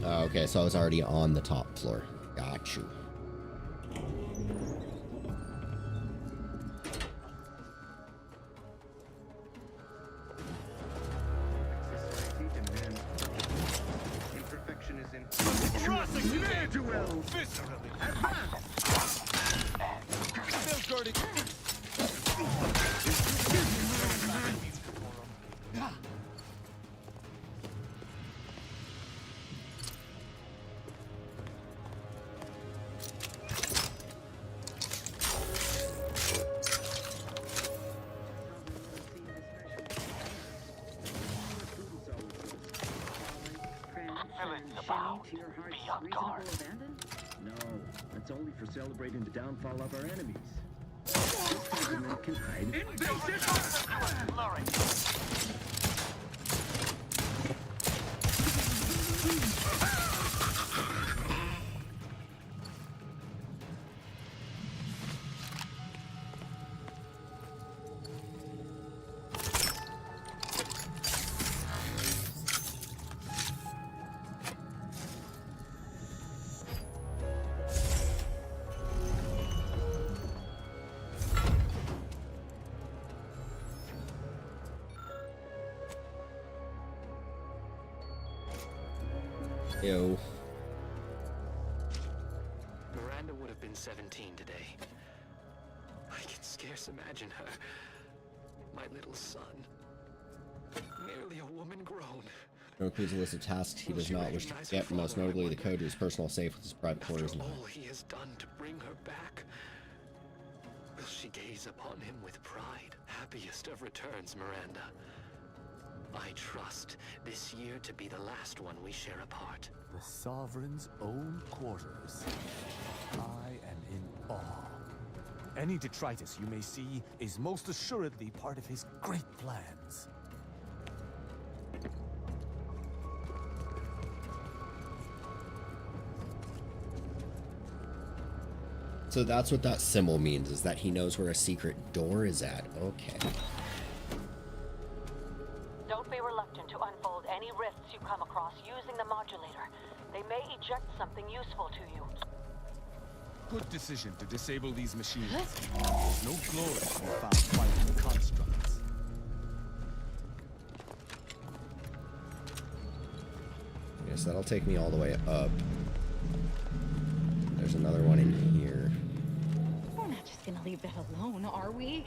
Okay, so I was already on the top floor. Got you. Society demands imperfection is in Ne'er-do-well! Viscerally! Still guarding! To your heart's reasonable abandon? No, that's only for celebrating the downfall of our enemies. This compliment can hide. Ew. Miranda would have been 17 today. I can scarce imagine her. My little son. Nearly a woman grown. No includes a list of tasks he does not wish to get, most notably the code to his personal safe with his private quarters. After all he has done to bring her back, will she gaze upon him with pride? Happiest of returns, Miranda. I trust this year to be the last one we share apart. The Sovereign's own quarters. I am in awe. Any detritus you may see is most assuredly part of his great plans. So that's what that symbol means, is that he knows where a secret door is at. Okay. Don't be reluctant to unfold any rifts you come across using the modulator. They may eject something useful to you. Good decision to disable these machines. There's no glory to be found fighting constructs. Yes, that'll take me all the way up. There's another one in here. We're not just gonna leave that alone, are we?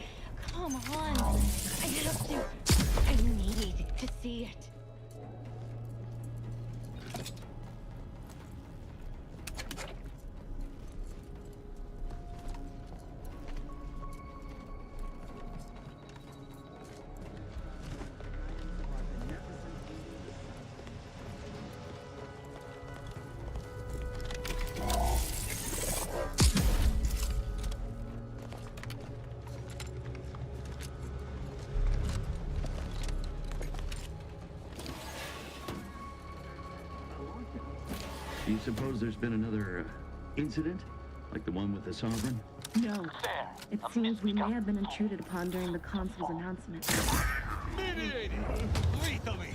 Come on. I have to. I need to see it. Do you suppose there's been another incident? Like the one with the Sovereign? No. It seems we may have been intruded upon during the Consul's announcement. Mediating! Lethally!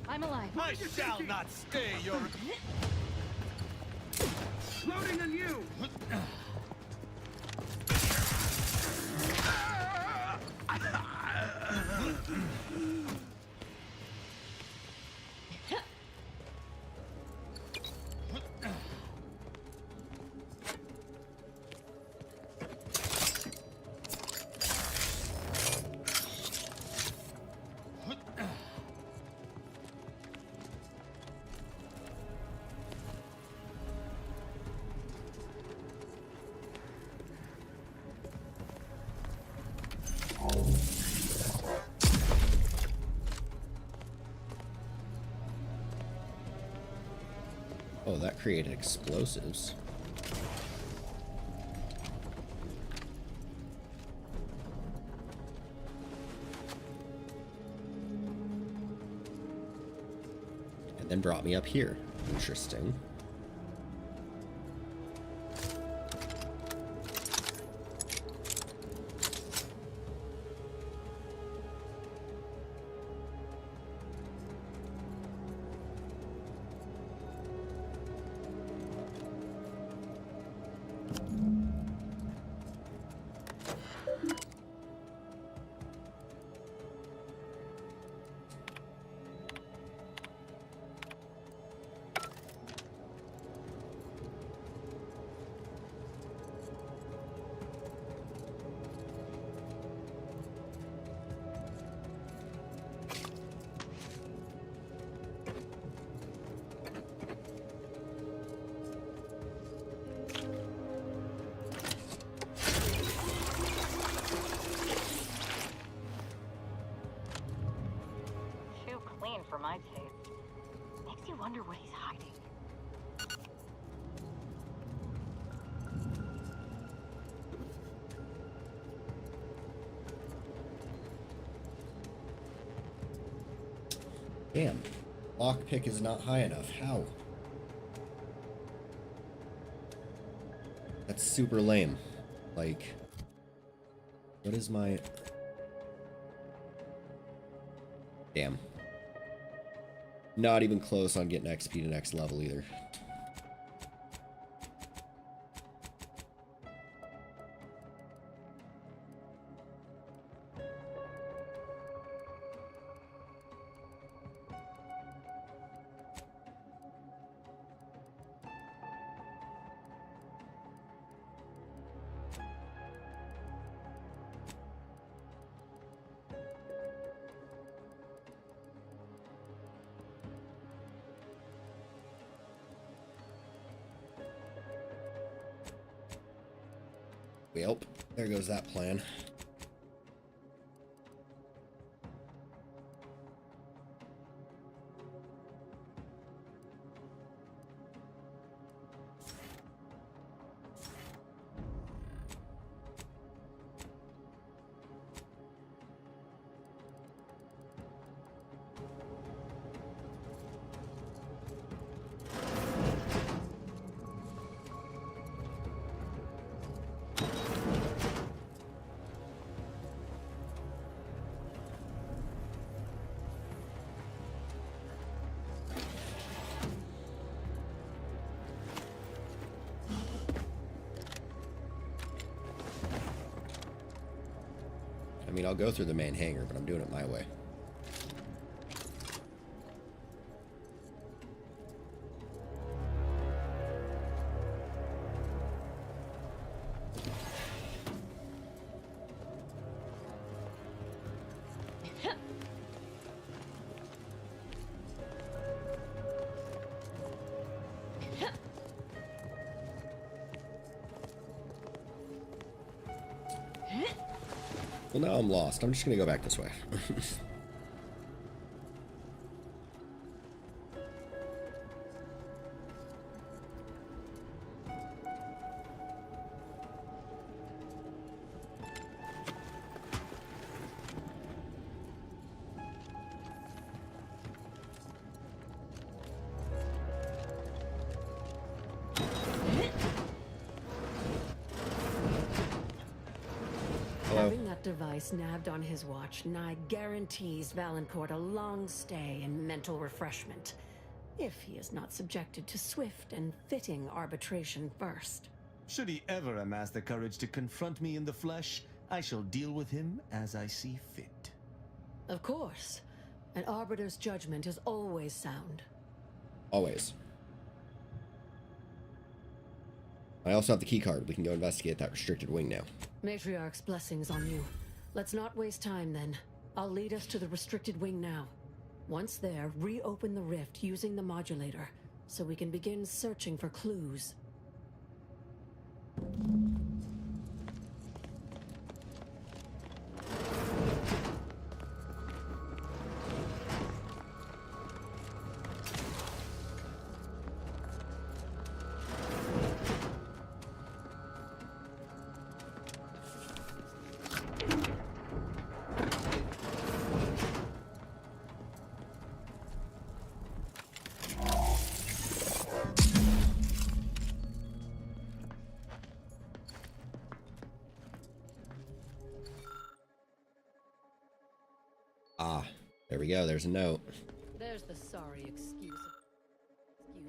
I'm alive. I shall not stay your... Loading on you! Oh, that created explosives. And then brought me up here. Interesting. For my taste. Makes you wonder what he's hiding. Damn. Lockpick is not high enough. How? That's super lame. Like, what is my... Damn. Not even close on getting XP to next level either. Well, there goes that plan. I mean, I'll go through the main hangar, but I'm doing it my way. Well, now I'm lost. I'm just gonna go back this way. Having that device nabbed on his watch nigh guarantees Valancourt a long stay and mental refreshment, if he is not subjected to swift and fitting arbitration first. Should he ever amass the courage to confront me in the flesh, I shall deal with him as I see fit. Of course. An arbiter's judgment is always sound. Always. I also have the key card. We can go investigate that restricted wing now. Matriarch's blessings on you. Let's not waste time then. I'll lead us to the restricted wing now. Once there, reopen the rift using the modulator, so we can begin searching for clues. There we go. There's a note. There's the sorry excuse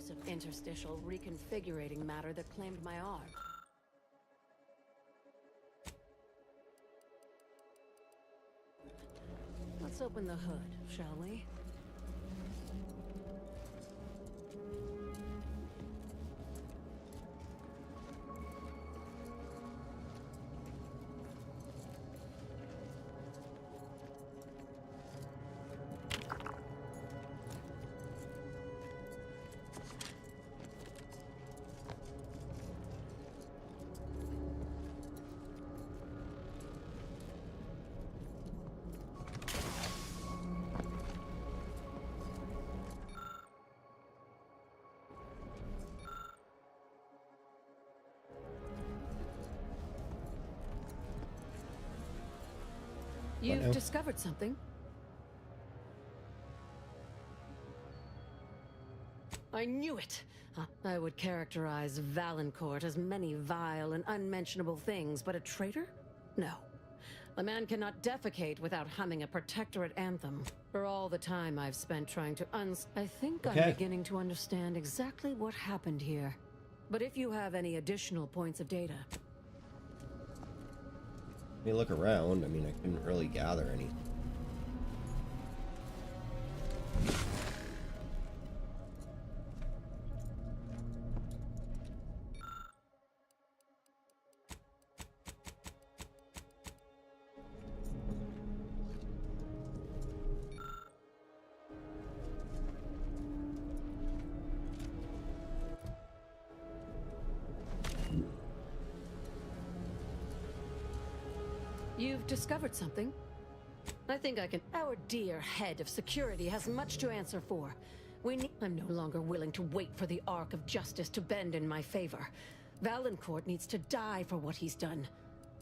of interstitial reconfigurating matter that claimed my arm. Let's open the hood, shall we? You've discovered something? I knew it! I would characterize Valancourt as many vile and unmentionable things, but a traitor? No. A man cannot defecate without humming a protectorate anthem. For all the time I've spent trying to I think I'm beginning to understand exactly what happened here. But if you have any additional points of data... Let me look around. I mean, I couldn't really gather any. You've discovered something? I think I can... Our dear head of security has much to answer for. I'm no longer willing to wait for the arc of justice to bend in my favor. Valancourt needs to die for what he's done.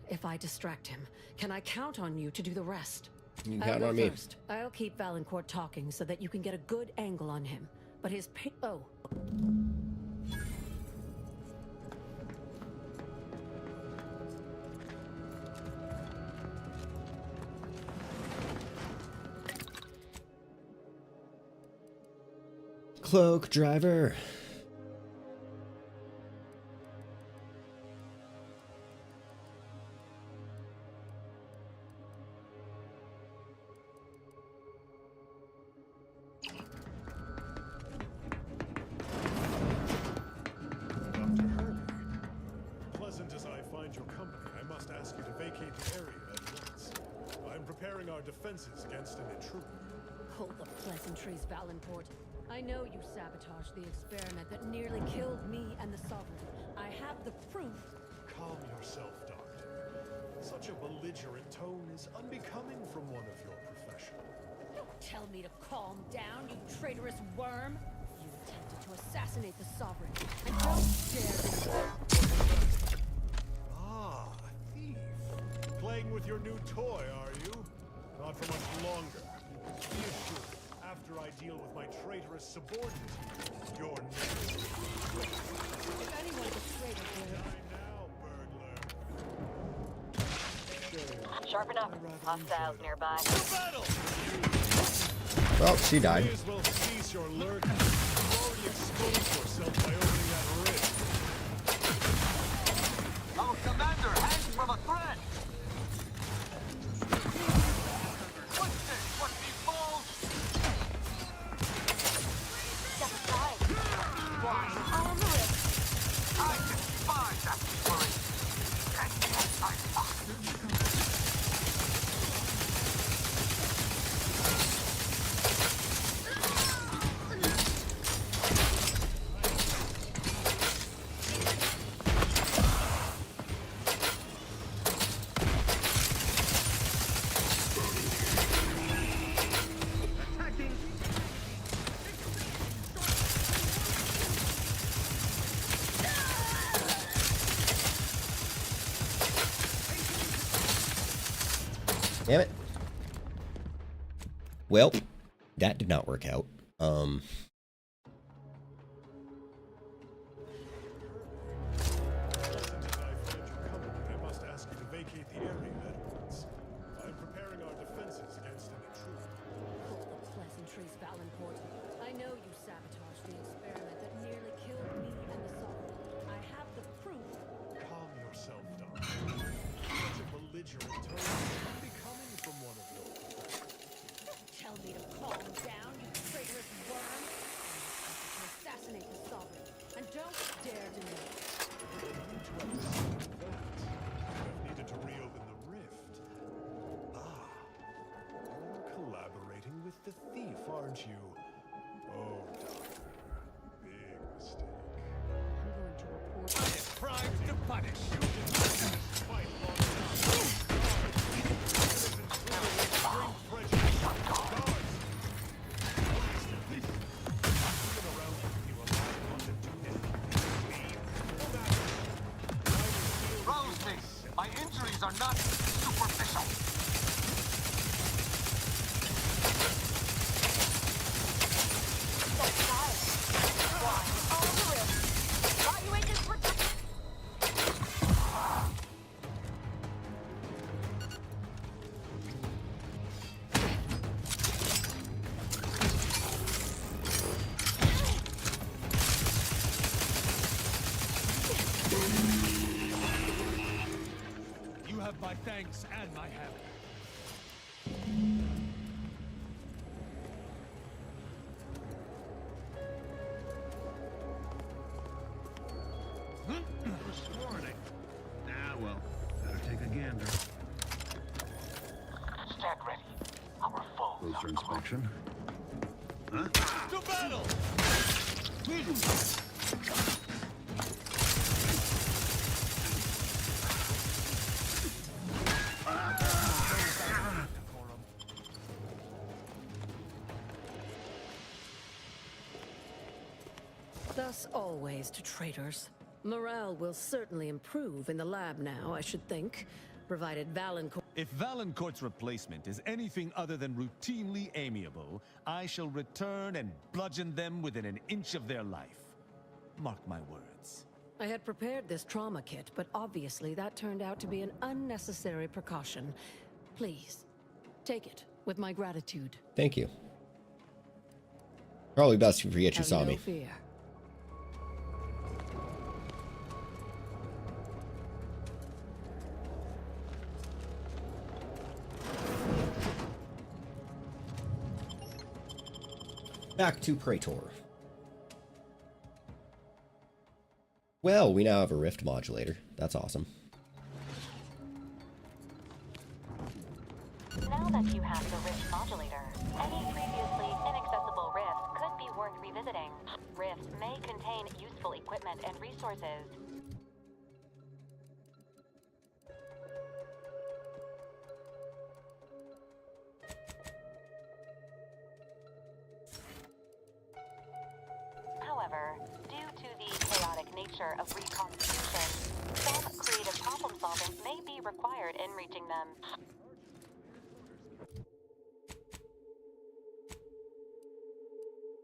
If I distract him, can I count on you to do the rest? You can count on me. First. I'll keep Valancourt talking so that you can get a good angle on him. But his Cloak driver. Dr. Herbert, pleasant as I find your company, I must ask you to vacate the area at once. I'm preparing our defenses against an intruder. Hold the pleasantries, Valancourt. I know you sabotaged the experiment that nearly killed me and the Sovereign. I have the proof. Calm yourself, Doctor. Such a belligerent tone is unbecoming from one of your profession. Don't tell me to calm down, you traitorous worm. You attempted to assassinate the Sovereign, and don't dare... Ah, a thief. Playing with your new toy, are you? Not for much longer. Be assured, after I deal with my traitorous subordinate, you're next. If anyone's a traitor here... Sharpen up. Hostiles nearby. Well, she died. You may as well cease your lurking. You've already exposed yourself by opening that rift. Our commander hangs from a thread! What's this? What befalls? Step aside. Why? On the rift. I despise that spirit. And yet I Damn it. Well, that did not work out. I must ask you to vacate the area at once. I'm preparing our defenses against an intruder. Hold the aren't you? Oh, Doctor. Big mistake. I'm going to report. I am primed to punish you. Fight long enough. Bring prejudice. Guards! Around you alive want to do anything. Roseface, my injuries are not superficial. You have my thanks and my hammer. This morning. Ah, well, better take a gander. Stand ready. Our foes Closer are inspection. Huh? To battle! Thus always to traitors. Morale will certainly improve in the lab now, I should think, provided Valancourt. If Valancourt's replacement is anything other than routinely amiable, I shall return and bludgeon them within an inch of their life. Mark my words. I had prepared this trauma kit, but obviously that turned out to be an unnecessary precaution. Please, take it with my gratitude. Thank you. Probably best if you forget you Have saw no me. fear. Back to Praetor. Well, we now have a rift modulator. That's awesome. Now that you have the rift modulator, any previously inaccessible rift could be worth revisiting. Rifts may contain useful equipment and resources. However, due to the chaotic nature of reconstitution, some creative problem solving may be required in reaching them.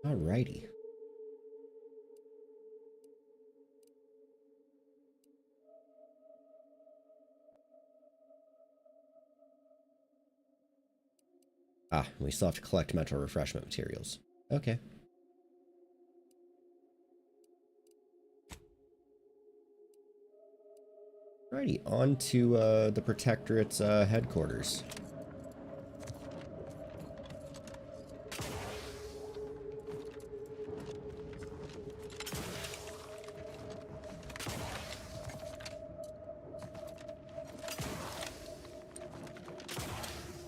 Alrighty. Ah, we still have to collect mental refreshment materials. Okay. Alrighty, on to the Protectorate's headquarters.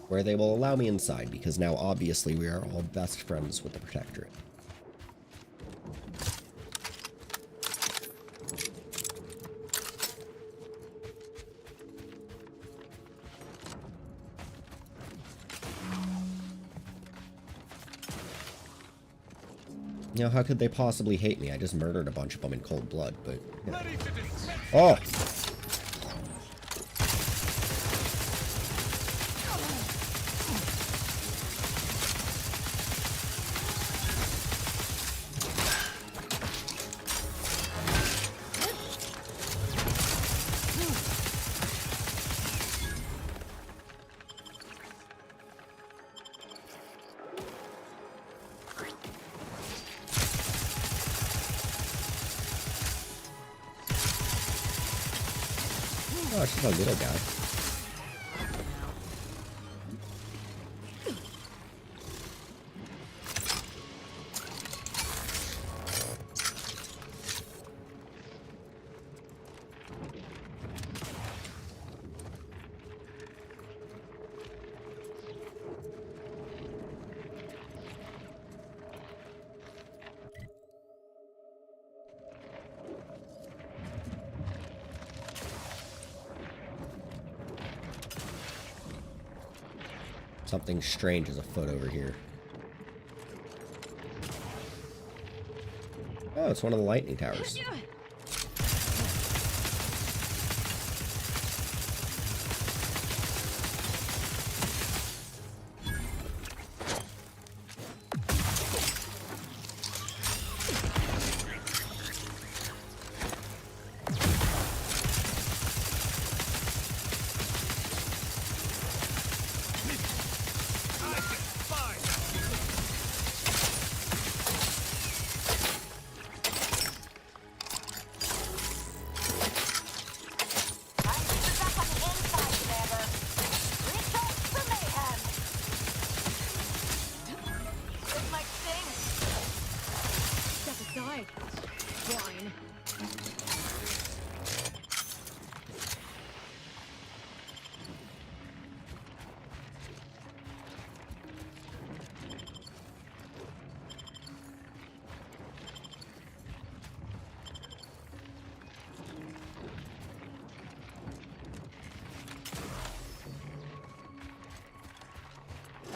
Where they will allow me inside, because now obviously we are all best friends with the Protectorate. You know, how could they possibly hate me? I just murdered a bunch of them in cold blood, but... You know. Oh! Oh, she's a little guy. Something strange is afoot over here. Oh, it's one of the lightning towers.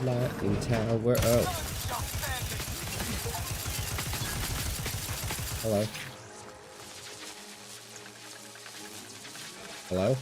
Lightning tower. Oh. Hello. Hello?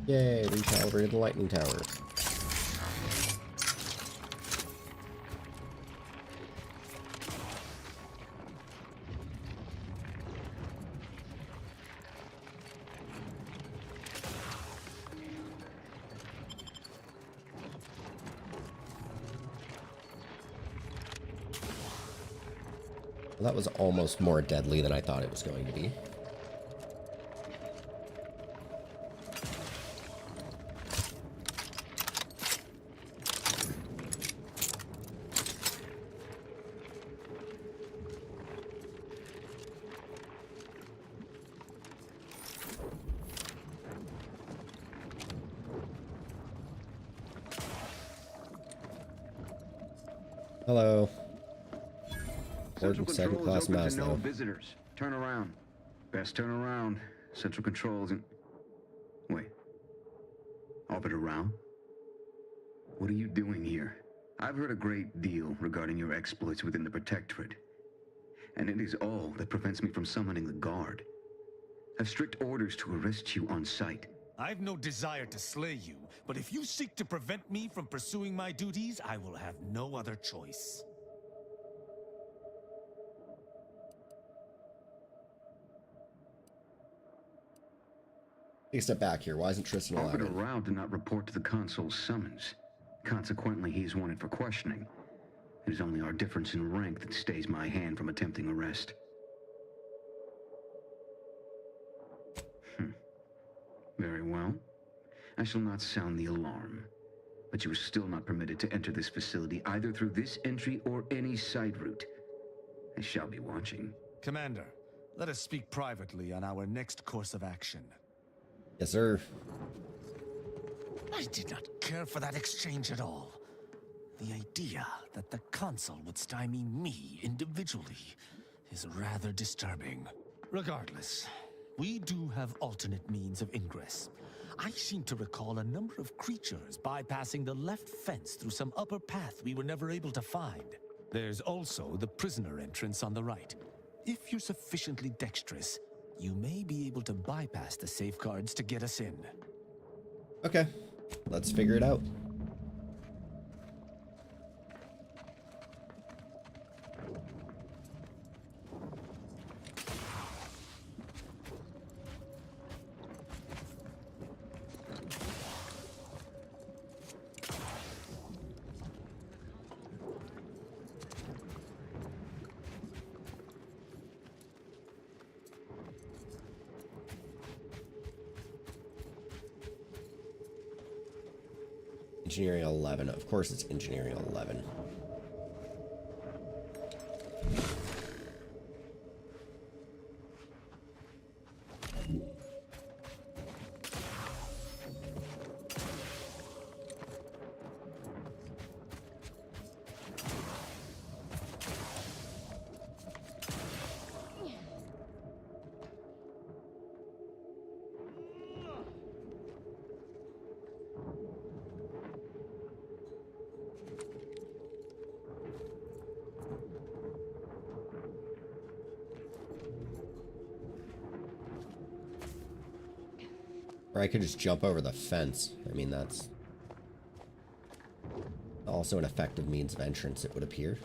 Yay, recalibrated the lightning tower. Well, that was almost more deadly than I thought it was going to be. Hello. Central Second Control class is open mass to no now. visitors. Turn around. Best turn around. Central Control isn't... Wait. Orbit around? What are you doing here? I've heard a great deal regarding your exploits within the Protectorate. And it is all that prevents me from summoning the Guard. I have strict orders to arrest you on sight. I've no desire to slay you, but if you seek to prevent me from pursuing my duties, I will have no other choice. Take a step back here. Why isn't Tristan allowed Orbit in? around did not report to the Consul's summons. Consequently, he is wanted for questioning. It is only our difference in rank that stays my hand from attempting arrest. Very well. I shall not sound the alarm. But you are still not permitted to enter this facility either through this entry or any side route. I shall be watching. Commander, let us speak privately on our next course of action. Yes, sir. I did not care for that exchange at all. The idea that the Consul would stymie me individually is rather disturbing. Regardless, we do have alternate means of ingress. I seem to recall a number of creatures bypassing the left fence through some upper path we were never able to find. There's also the prisoner entrance on the right. If you're sufficiently dexterous, you may be able to bypass the safeguards to get us in. Okay, let's figure it out. Engineering 11. Of course it's Engineering 11. Or I could just jump over the fence. I mean, that's also an effective means of entrance, it would appear.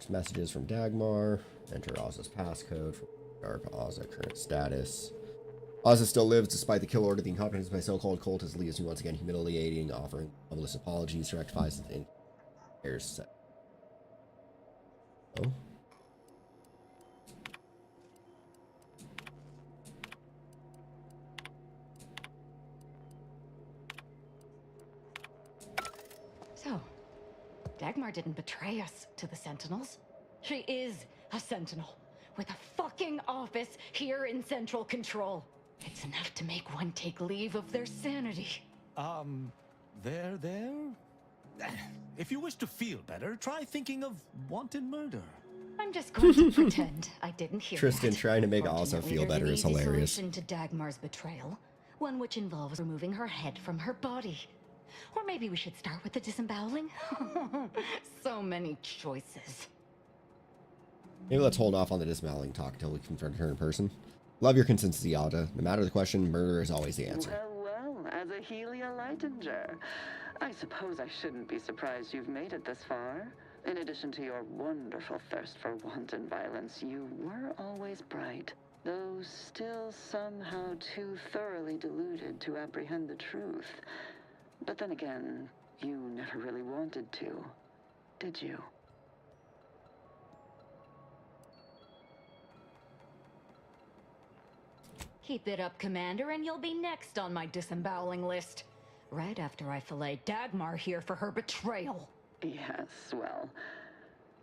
Messages from Dagmar. Enter Ozza's passcode from Dark Ozza. Current status. Ozza still lives despite the kill order. The incompetence of my so-called cult has leaves me once again humiliating, offering humblest apologies to rectify something. Here's oh. So, Dagmar didn't betray us to the Sentinels. She is a Sentinel with a fucking office here in Central Control. It's enough to make one take leave of their sanity. There? If you wish to feel better, try thinking of wanton murder. I'm just going to pretend I didn't hear Tristan that. trying to make Ozza feel better is hilarious. Solution to Dagmar's betrayal, one which involves removing her head from her body. Or maybe we should start with the disemboweling? So many choices. Maybe let's hold off on the dismounting talk until we confront her in person. Love your consistency, Alda. No matter the question, murder is always the answer. Well, as a Helia Leitinger, I suppose I shouldn't be surprised you've made it this far. In addition to your wonderful thirst for wanton violence, you were always bright, though still somehow too thoroughly deluded to apprehend the truth. But then again, you never really wanted to, did you? Keep it up, Commander, and you'll be next on my disemboweling list. Right after I fillet Dagmar here for her betrayal. Yes, well,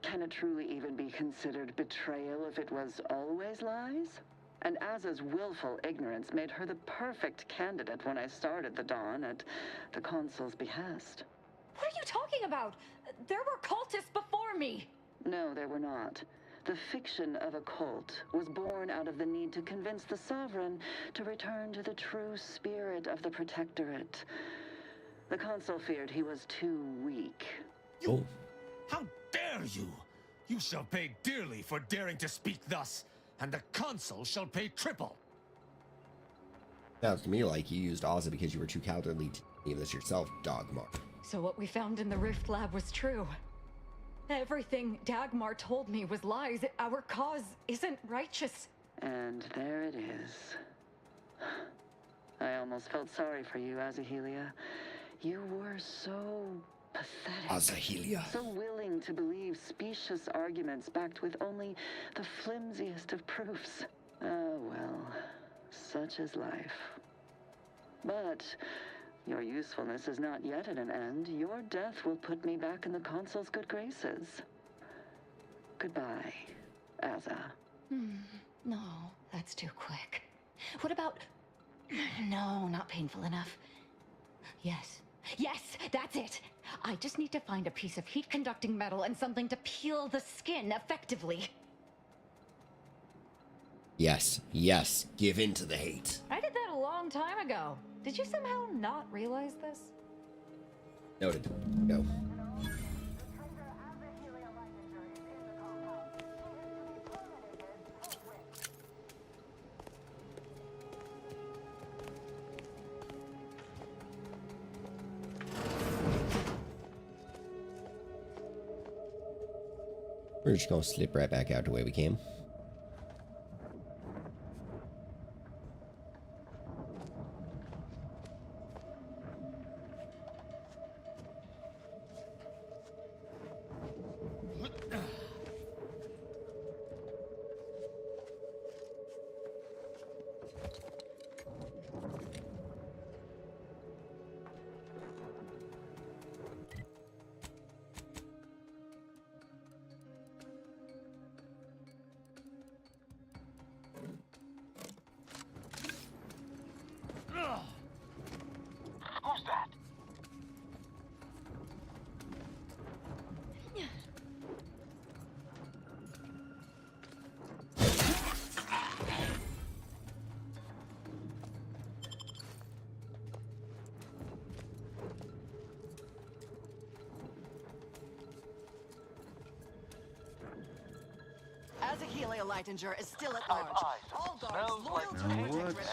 can it truly even be considered betrayal if it was always lies? And Azza's willful ignorance made her the perfect candidate when I started the Dawn at the Consul's behest. What are you talking about? There were cultists before me. No, there were not. The fiction of a cult was born out of the need to convince the Sovereign to return to the true spirit of the Protectorate. The Consul feared he was too weak. You! How dare you! You shall pay dearly for daring to speak thus, and the Consul shall pay triple. Sounds to me like you used Ozza because you were too cowardly to believe this yourself, Dagmar. So what we found in the Rift Lab was true. Everything Dagmar told me was lies. Our cause isn't righteous. And there it is. I almost felt sorry for you, Azahelia. You were so pathetic. Azahelia. So willing to believe specious arguments backed with only the flimsiest of proofs. Oh, well, such is life. But your usefulness is not yet at an end. Your death will put me back in the Consul's good graces. Goodbye, Azza. No, that's too quick. What about... No, not painful enough. Yes, that's it. I just need to find a piece of heat-conducting metal and something to peel the skin effectively. Yes, give in to the hate. I did that a long time ago. Did you somehow not realize this? Noted. Go. We're just gonna slip right back out the way we came. Leitinger is still at large. All guards loyal to Now Protect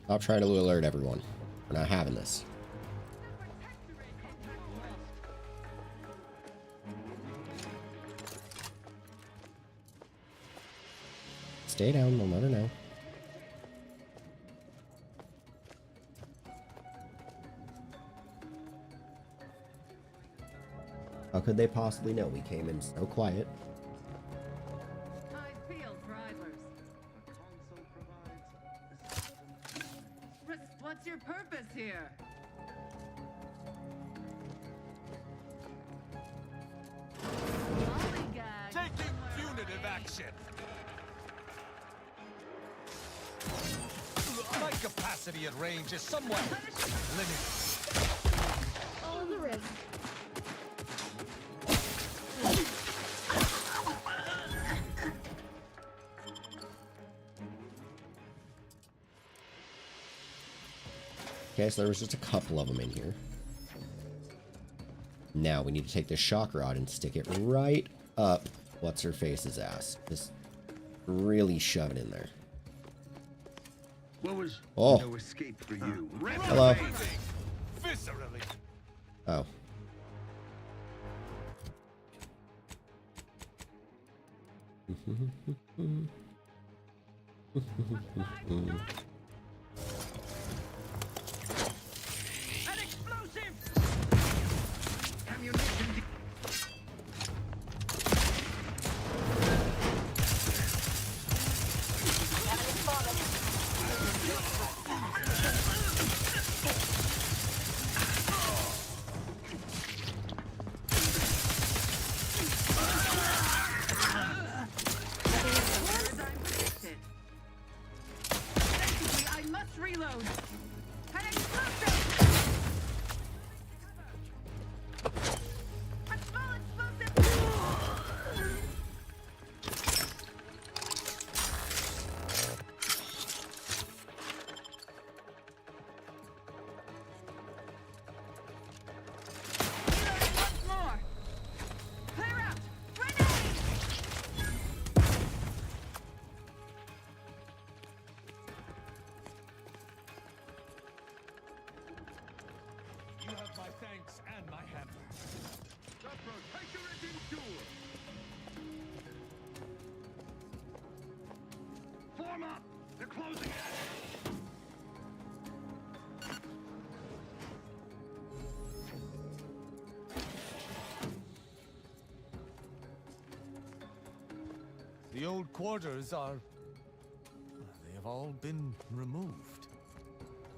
Stop trying to alert everyone. We're not having this. Stay down, we'll let her know. How could they possibly know? We came in so quiet. What's your purpose here? Taking punitive action. My capacity at range is somewhat limited. All the risk. Okay, so there was just a couple of them in here. Now we need to take this shock rod and stick it right up what's-her-face's ass. Just really shove it in there. What was Oh. no escape for you? Hello. Viscerally. Oh. An explosive! Ammunition. I must reload. An explosive! A small explosive! Reloading once more. Clear out. Grenade! You have my thanks and my hammer. The Protectorate endures. Form up. They're closing in. The old quarters are... They have all been removed.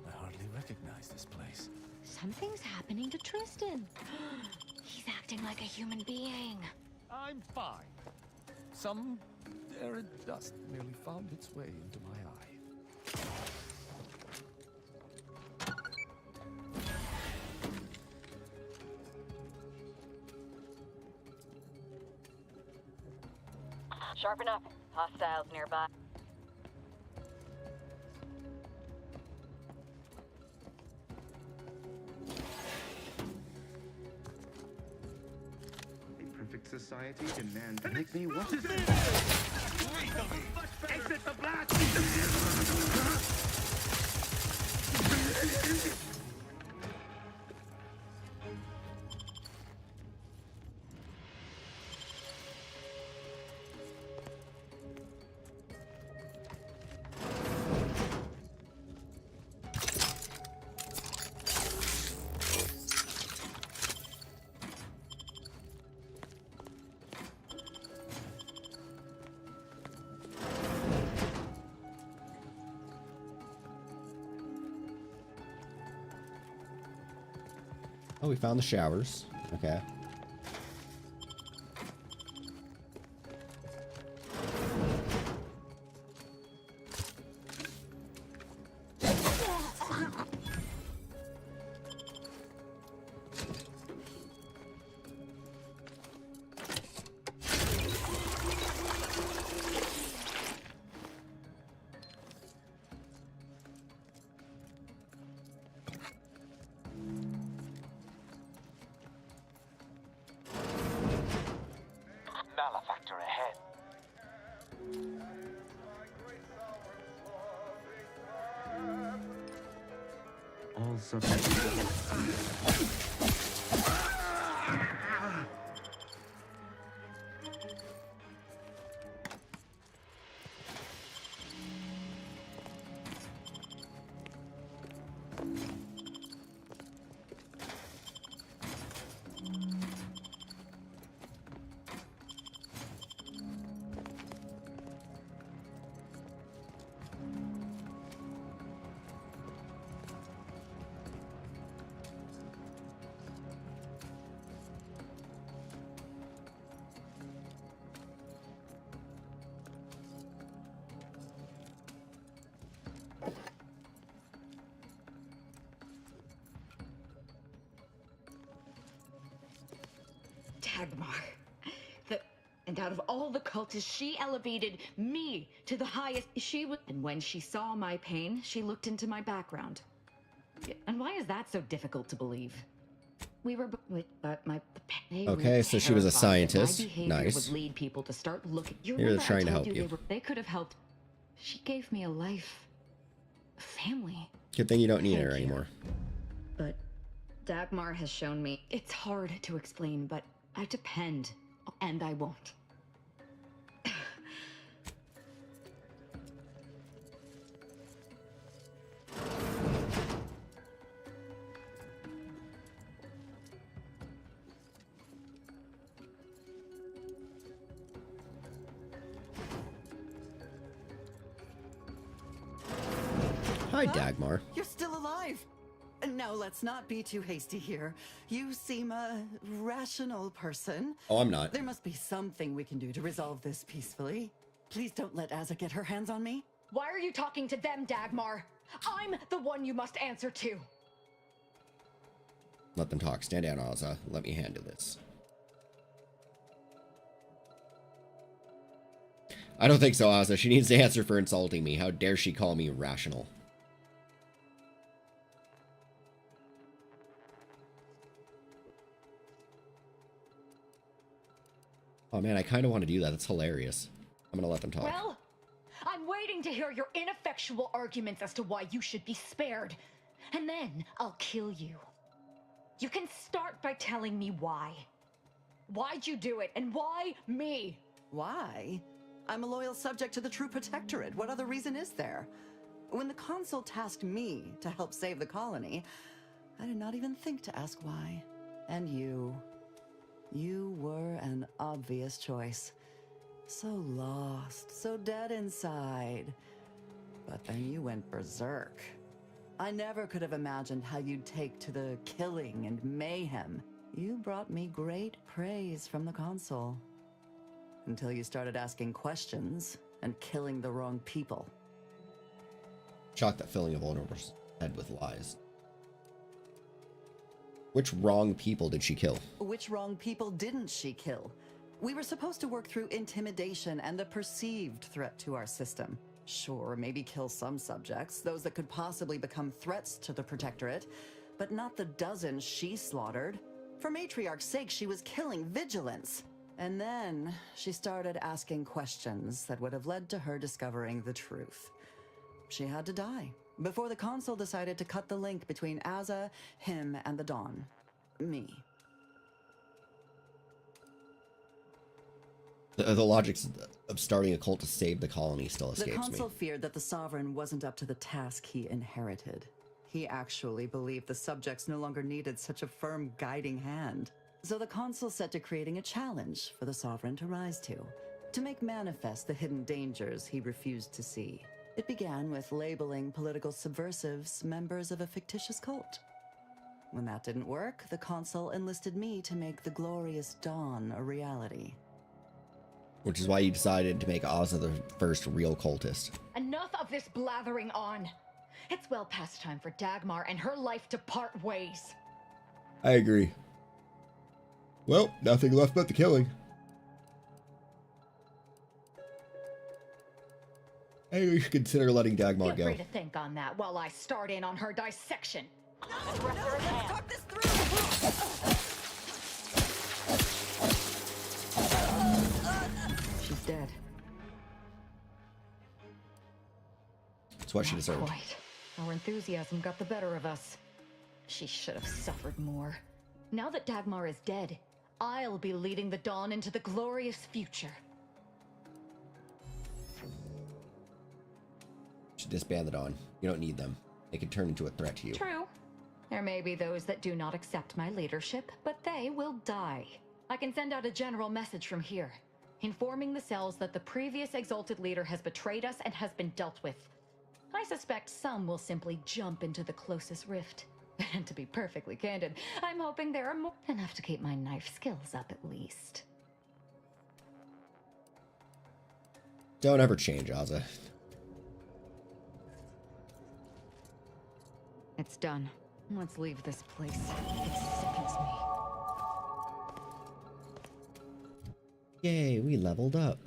I hardly recognize this place. Something's happening to Tristan. He's acting like a human being. I'm fine. Some arid dust merely found its way into my eye. Sharpen up. Hostiles nearby. A perfect society demands make me what? Exit the blast! Oh, we found the showers. Okay. subject. Dagmar. And out of all the cultists, she elevated me to the highest. And when she saw my pain, she looked into my background. And why is that so difficult to believe? We were, Okay, so she was a scientist. My behavior Nice. would lead people to start looking. They're trying to help you. They could have helped. She gave me a life, a family. Good thing you don't need her anymore. But Dagmar has shown me it's hard to explain, but I depend, and I won't. Hi, Dagmar. You're still alive. No, let's not be too hasty here. You seem a rational person. Oh, I'm not. There must be something we can do to resolve this peacefully. Please don't let Azza get her hands on me. Why are you talking to them, Dagmar? I'm the one you must answer to. Let them talk. Stand down, Azza. Let me handle this. I don't think so, Azza. She needs to answer for insulting me. How dare she call me rational? Oh man, I kind of want to do that. That's hilarious. I'm gonna let them talk. Well, I'm waiting to hear your ineffectual arguments as to why you should be spared. And then I'll kill you. You can start by telling me why. Why'd you do it, and why me? Why? I'm a loyal subject to the True Protectorate. What other reason is there? When the Consul tasked me to help save the colony, I did not even think to ask why. And you were an obvious choice. So lost, so dead inside. But then you went berserk. I never could have imagined how you'd take to the killing and mayhem. You brought me great praise from the Consul. Until you started asking questions and killing the wrong people. Shocked that filling a vulnerable's head with lies. Which wrong people did she kill? Which wrong people didn't she kill? We were supposed to work through intimidation and the perceived threat to our system. Sure, maybe kill some subjects, those that could possibly become threats to the Protectorate, but not the dozens she slaughtered. For Matriarch's sake, she was killing vigilance. And then she started asking questions that would have led to her discovering the truth. She had to die before the Consul decided to cut the link between Azza, him, and the Dawn. Me. The logic of starting a cult to save the colony still escapes me. The Consul feared that the Sovereign wasn't up to the task he inherited. He actually believed the subjects no longer needed such a firm guiding hand. So the Consul set to creating a challenge for the Sovereign to rise to make manifest the hidden dangers he refused to see. It began with labeling political subversives members of a fictitious cult. When that didn't work, the Consul enlisted me to make the glorious dawn a reality. Which is why you decided to make Azza the first real cultist. Enough of this blathering on. It's well past time for Dagmar and her life to part ways. I agree. Well, nothing left but the killing. I think we should consider letting Dagmar go. Feel free to think on that while I start in on her dissection. Let's talk this through! She's dead. It's what she deserved. Quite. Our enthusiasm got the better of us. She should have suffered more. Now that Dagmar is dead, I'll be leading the Dawn into the glorious future. Should disband the Dawn. You don't need them. They could turn into a threat to you. True. There may be those that do not accept my leadership, but they will die. I can send out a general message from here, informing the cells that the previous exalted leader has betrayed us and has been dealt with. I suspect some will simply jump into the closest rift. And to be perfectly candid, I'm hoping there are more enough to keep my knife skills up at least. Don't ever change, Ozza. It's done. Let's leave this place. It sickens me. Yay, we leveled up.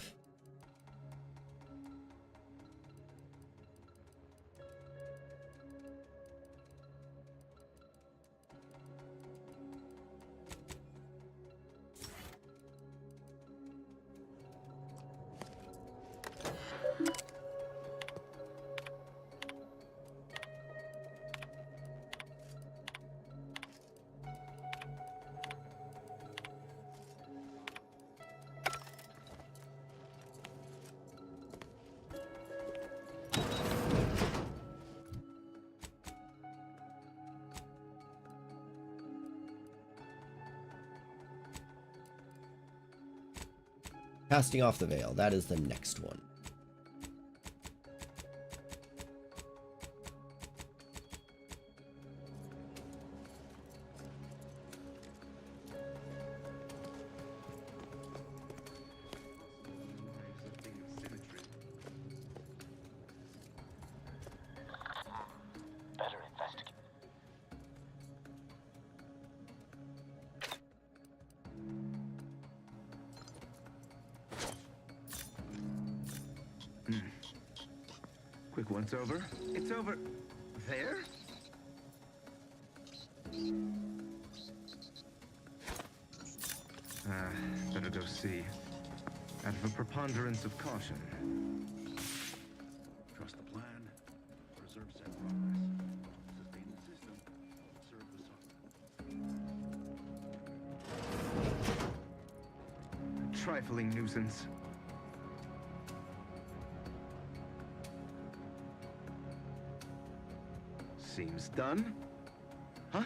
Casting off the veil, that is the next one. Better investigate. Quick once over. It's over. There? Better go see. Out of a preponderance of caution. Trust the plan. Preserve said progress. Sustain the system. Serve the sovereign. Trifling nuisance. Seems done. Huh?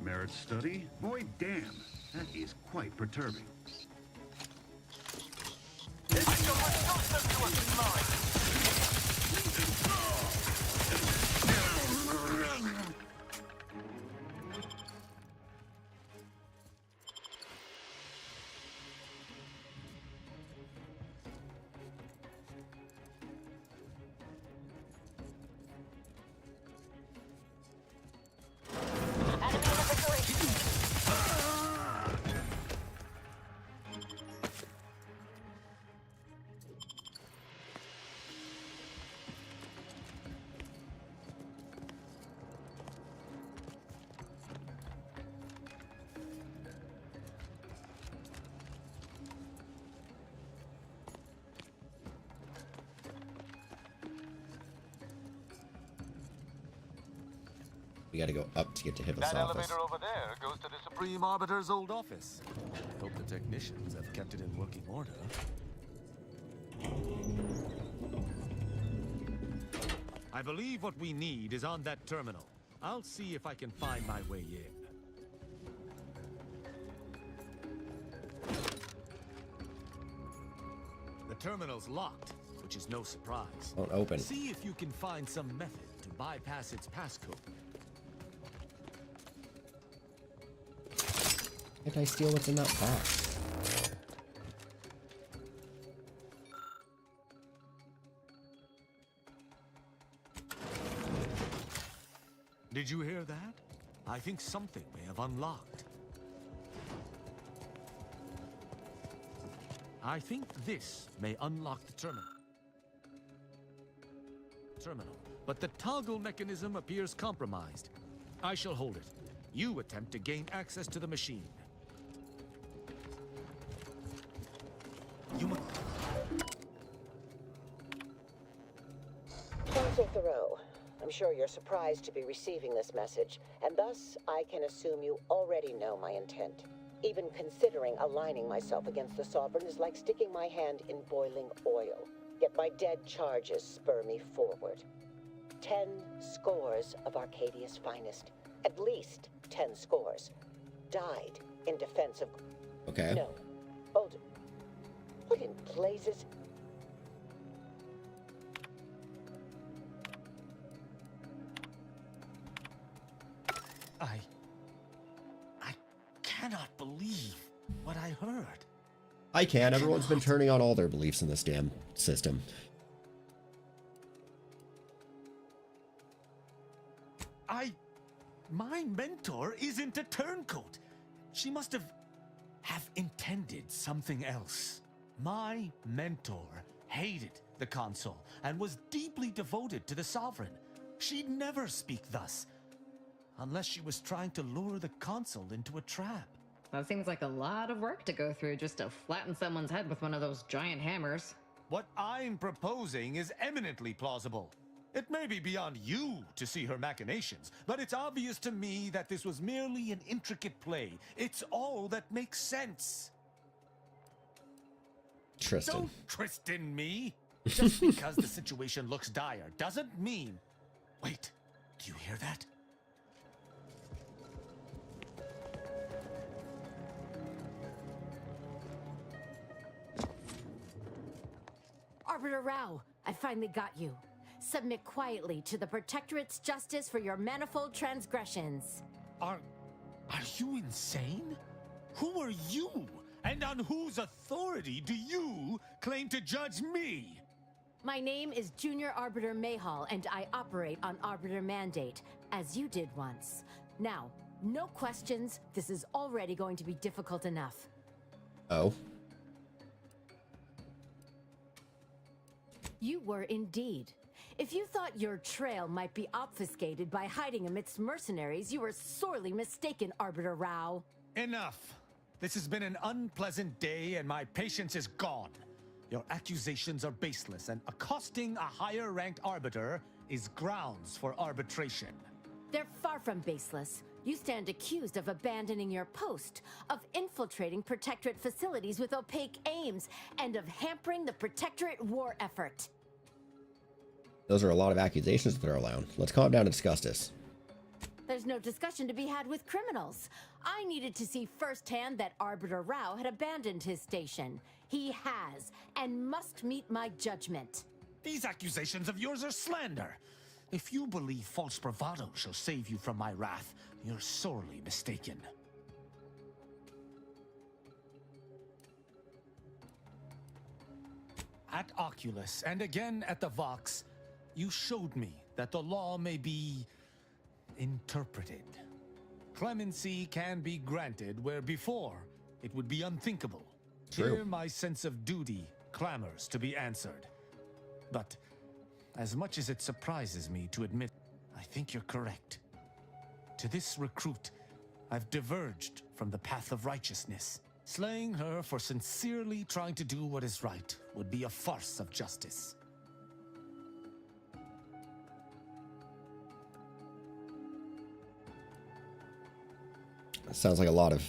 Merit study? Boy, damn. That is quite perturbing. We gotta go up to get to Hiv's That office. elevator over there goes to the Supreme Arbiter's old office. I hope the technicians have kept it in working order. I believe what we need is on that terminal. I'll see if I can find my way in. The terminal's locked, which is no surprise. Won't open. See if you can find some method to bypass its passcode. Can't I steal what's in that box? Did you hear that? I think something may have unlocked. I think this may unlock the terminal. But the toggle mechanism appears compromised. I shall hold it. You attempt to gain access to the machine. You must... Console Thoreau, I'm sure you're surprised to be receiving this message, and thus I can assume you already know my intent. Even considering aligning myself against the Sovereign is like sticking my hand in boiling oil. Yet my dead charges spur me forward. 10 scores of Arcadia's finest, at least 10 scores, died in defense of... Okay. No. Hold it. What in blazes... I cannot believe what I heard. I can. Everyone's been turning on all their beliefs in this damn system. My mentor isn't a turncoat. She must have intended something else. My mentor hated the consul and was deeply devoted to the Sovereign. She'd never speak thus, unless she was trying to lure the consul into a trap. That seems like a lot of work to go through just to flatten someone's head with one of those giant hammers. What I'm proposing is eminently plausible. It may be beyond you to see her machinations, but it's obvious to me that this was merely an intricate play. It's all that makes sense. Tristan. Don't Tristan me. Just because the situation looks dire doesn't mean... Wait, do you hear that? Arbiter Rao, I finally got you. Submit quietly to the Protectorate's justice for your manifold transgressions. Are you insane? Who are you? And on whose authority do you claim to judge me? My name is Junior Arbiter Mayhall, and I operate on Arbiter Mandate, as you did once. Now, no questions. This is already going to be difficult enough. Oh. You were indeed. If you thought your trail might be obfuscated by hiding amidst mercenaries, you were sorely mistaken, Arbiter Rao. Enough. This has been an unpleasant day, and my patience is gone. Your accusations are baseless, and accosting a higher-ranked arbiter is grounds for arbitration. They're far from baseless. You stand accused of abandoning your post, of infiltrating Protectorate facilities with opaque aims, and of hampering the Protectorate war effort. Those are a lot of accusations to throw around. Let's calm down and discuss this. There's no discussion to be had with criminals. I needed to see firsthand that Arbiter Rao had abandoned his station. He has, and must meet my judgment. These accusations of yours are slander. If you believe false bravado shall save you from my wrath, you're sorely mistaken. At Oculus, and again at the Vox, you showed me that the law may be interpreted. Clemency can be granted where before it would be unthinkable. True. Here my sense of duty clamors to be answered. But as much as it surprises me to admit, I think you're correct. To this recruit, I've diverged from the path of righteousness. Slaying her for sincerely trying to do what is right would be a farce of justice. That sounds like a lot of...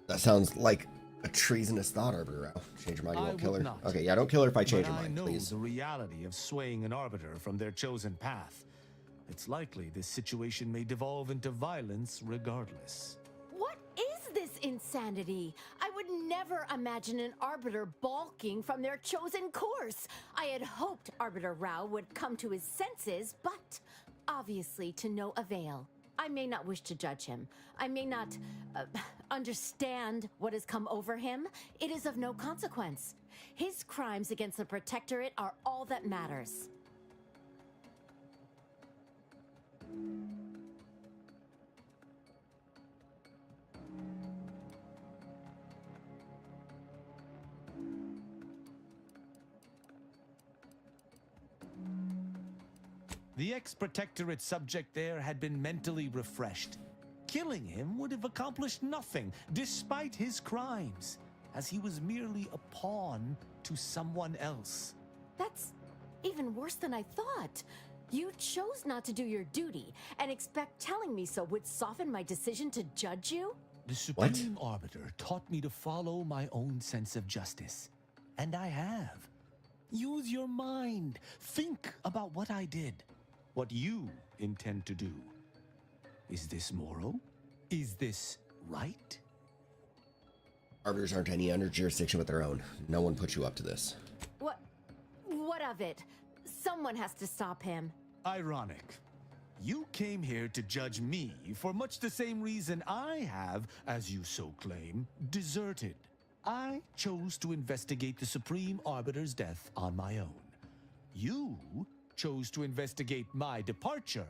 That sounds like a treasonous thought, Arbiter Rao. Change your mind, you won't kill her? not. Okay, yeah, don't kill her if I change But your mind, I know please. the reality of swaying an arbiter from their chosen path. It's likely this situation may devolve into violence regardless. What is this insanity? I would never imagine an arbiter balking from their chosen course. I had hoped Arbiter Rao would come to his senses, but obviously to no avail. I may not wish to judge him. I may not understand what has come over him. It is of no consequence. His crimes against the Protectorate are all that matters. The ex-Protectorate subject there had been mentally refreshed. Killing him would have accomplished nothing, despite his crimes, as he was merely a pawn to someone else. That's even worse than I thought. You chose not to do your duty, and expect telling me so would soften my decision to judge you? The Supreme Arbiter taught me to follow my own sense of justice. And I have. Use your mind. Think about what I did. What you intend to do. Is this moral? Is this right? Arbiters aren't any under jurisdiction with their own. No one put you up to this. What of it? Someone has to stop him. Ironic. You came here to judge me for much the same reason I have, as you so claim, deserted. I chose to investigate the Supreme Arbiter's death on my own. You chose to investigate my departure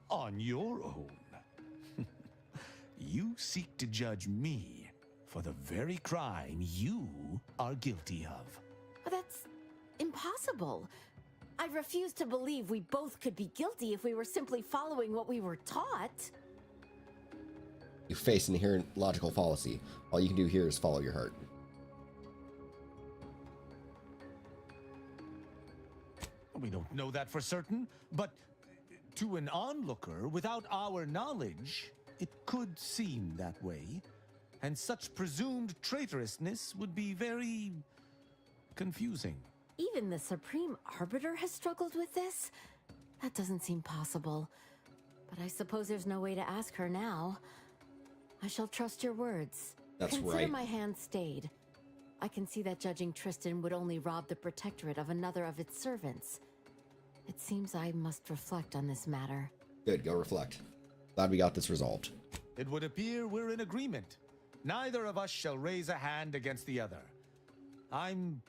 on your own. You seek to judge me for the very crime you are guilty of. That's impossible. I refuse to believe we both could be guilty if we were simply following what we were taught. You face an inherent logical fallacy. All you can do here is follow your heart. We don't know that for certain, but to an onlooker without our knowledge, it could seem that way. And such presumed traitorousness would be very confusing. Even the Supreme Arbiter has struggled with this? That doesn't seem possible. But I suppose there's no way to ask her now. I shall trust your words. That's Consider right. my hand stayed. I can see that judging Tristan would only rob the Protectorate of another of its servants. It seems I must reflect on this matter. Good, go reflect. Glad we got this resolved. It would appear we're in agreement. Neither of us shall raise a hand against the other. I'm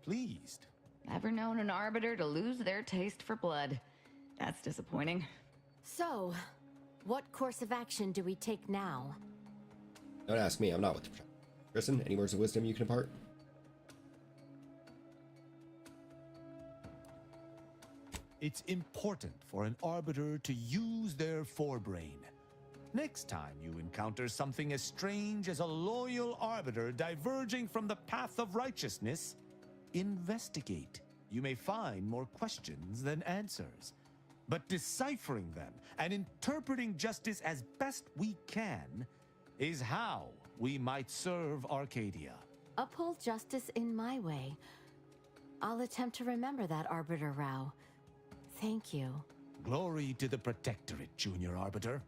pleased. Ever known an arbiter to lose their taste for blood? That's disappointing. So, what course of action do we take now? Don't ask me, I'm not with the Protectorate. Tristan, any words of wisdom you can impart? It's important for an arbiter to use their forebrain. Next time you encounter something as strange as a loyal arbiter diverging from the path of righteousness, investigate. You may find more questions than answers. But deciphering them and interpreting justice as best we can is how we might serve Arcadia. Uphold justice in my way. I'll attempt to remember that, Arbiter Rao. Thank you. Glory to the Protectorate, Junior Arbiter.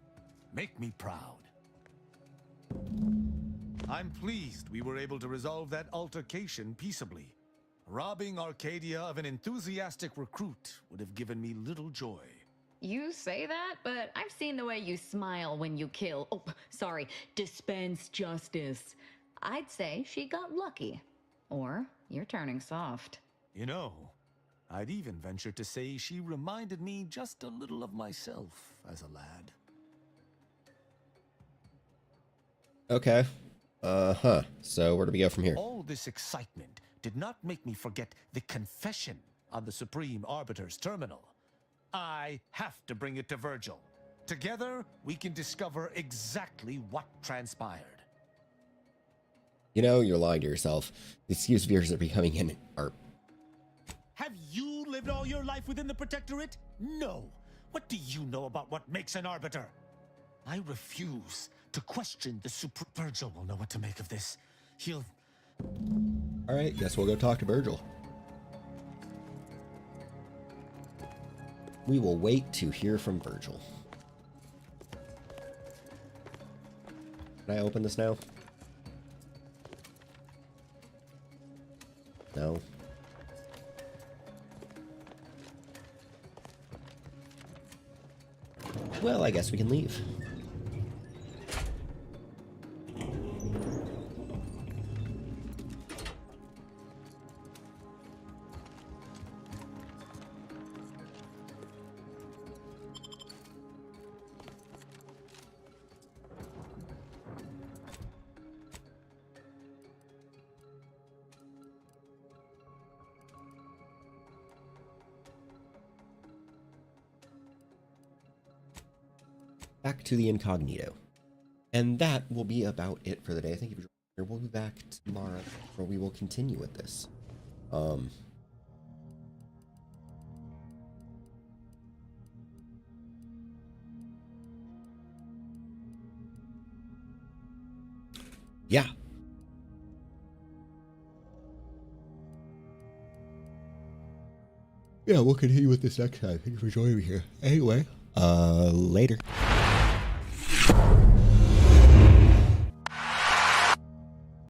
Make me proud. I'm pleased we were able to resolve that altercation peaceably. Robbing Arcadia of an enthusiastic recruit would have given me little joy. You say that, but I've seen the way you smile when you kill. Oh, sorry, dispense justice. I'd say she got lucky. Or you're turning soft. You know, I'd even venture to say she reminded me just a little of myself as a lad. Okay. So where do we go from here? All this excitement did not make me forget the confession on the Supreme Arbiter's terminal. I have to bring it to Virgil. Together, we can discover exactly what transpired. You know, you're lying to yourself. The excuse of yours are becoming Have you lived all your life within the Protectorate? No. What do you know about what makes an arbiter? I refuse to question the Virgil will know what to make of this. He'll... Alright, guess we'll go talk to Virgil. We will wait to hear from Virgil. Can I open this now? No. Well, I guess we can leave. Back to the incognito. And that will be about it for the day. Thank you for joining me. We'll be back tomorrow where we will continue with this. yeah. Yeah, we'll continue with this next time. Thank you for joining me here. Anyway, later.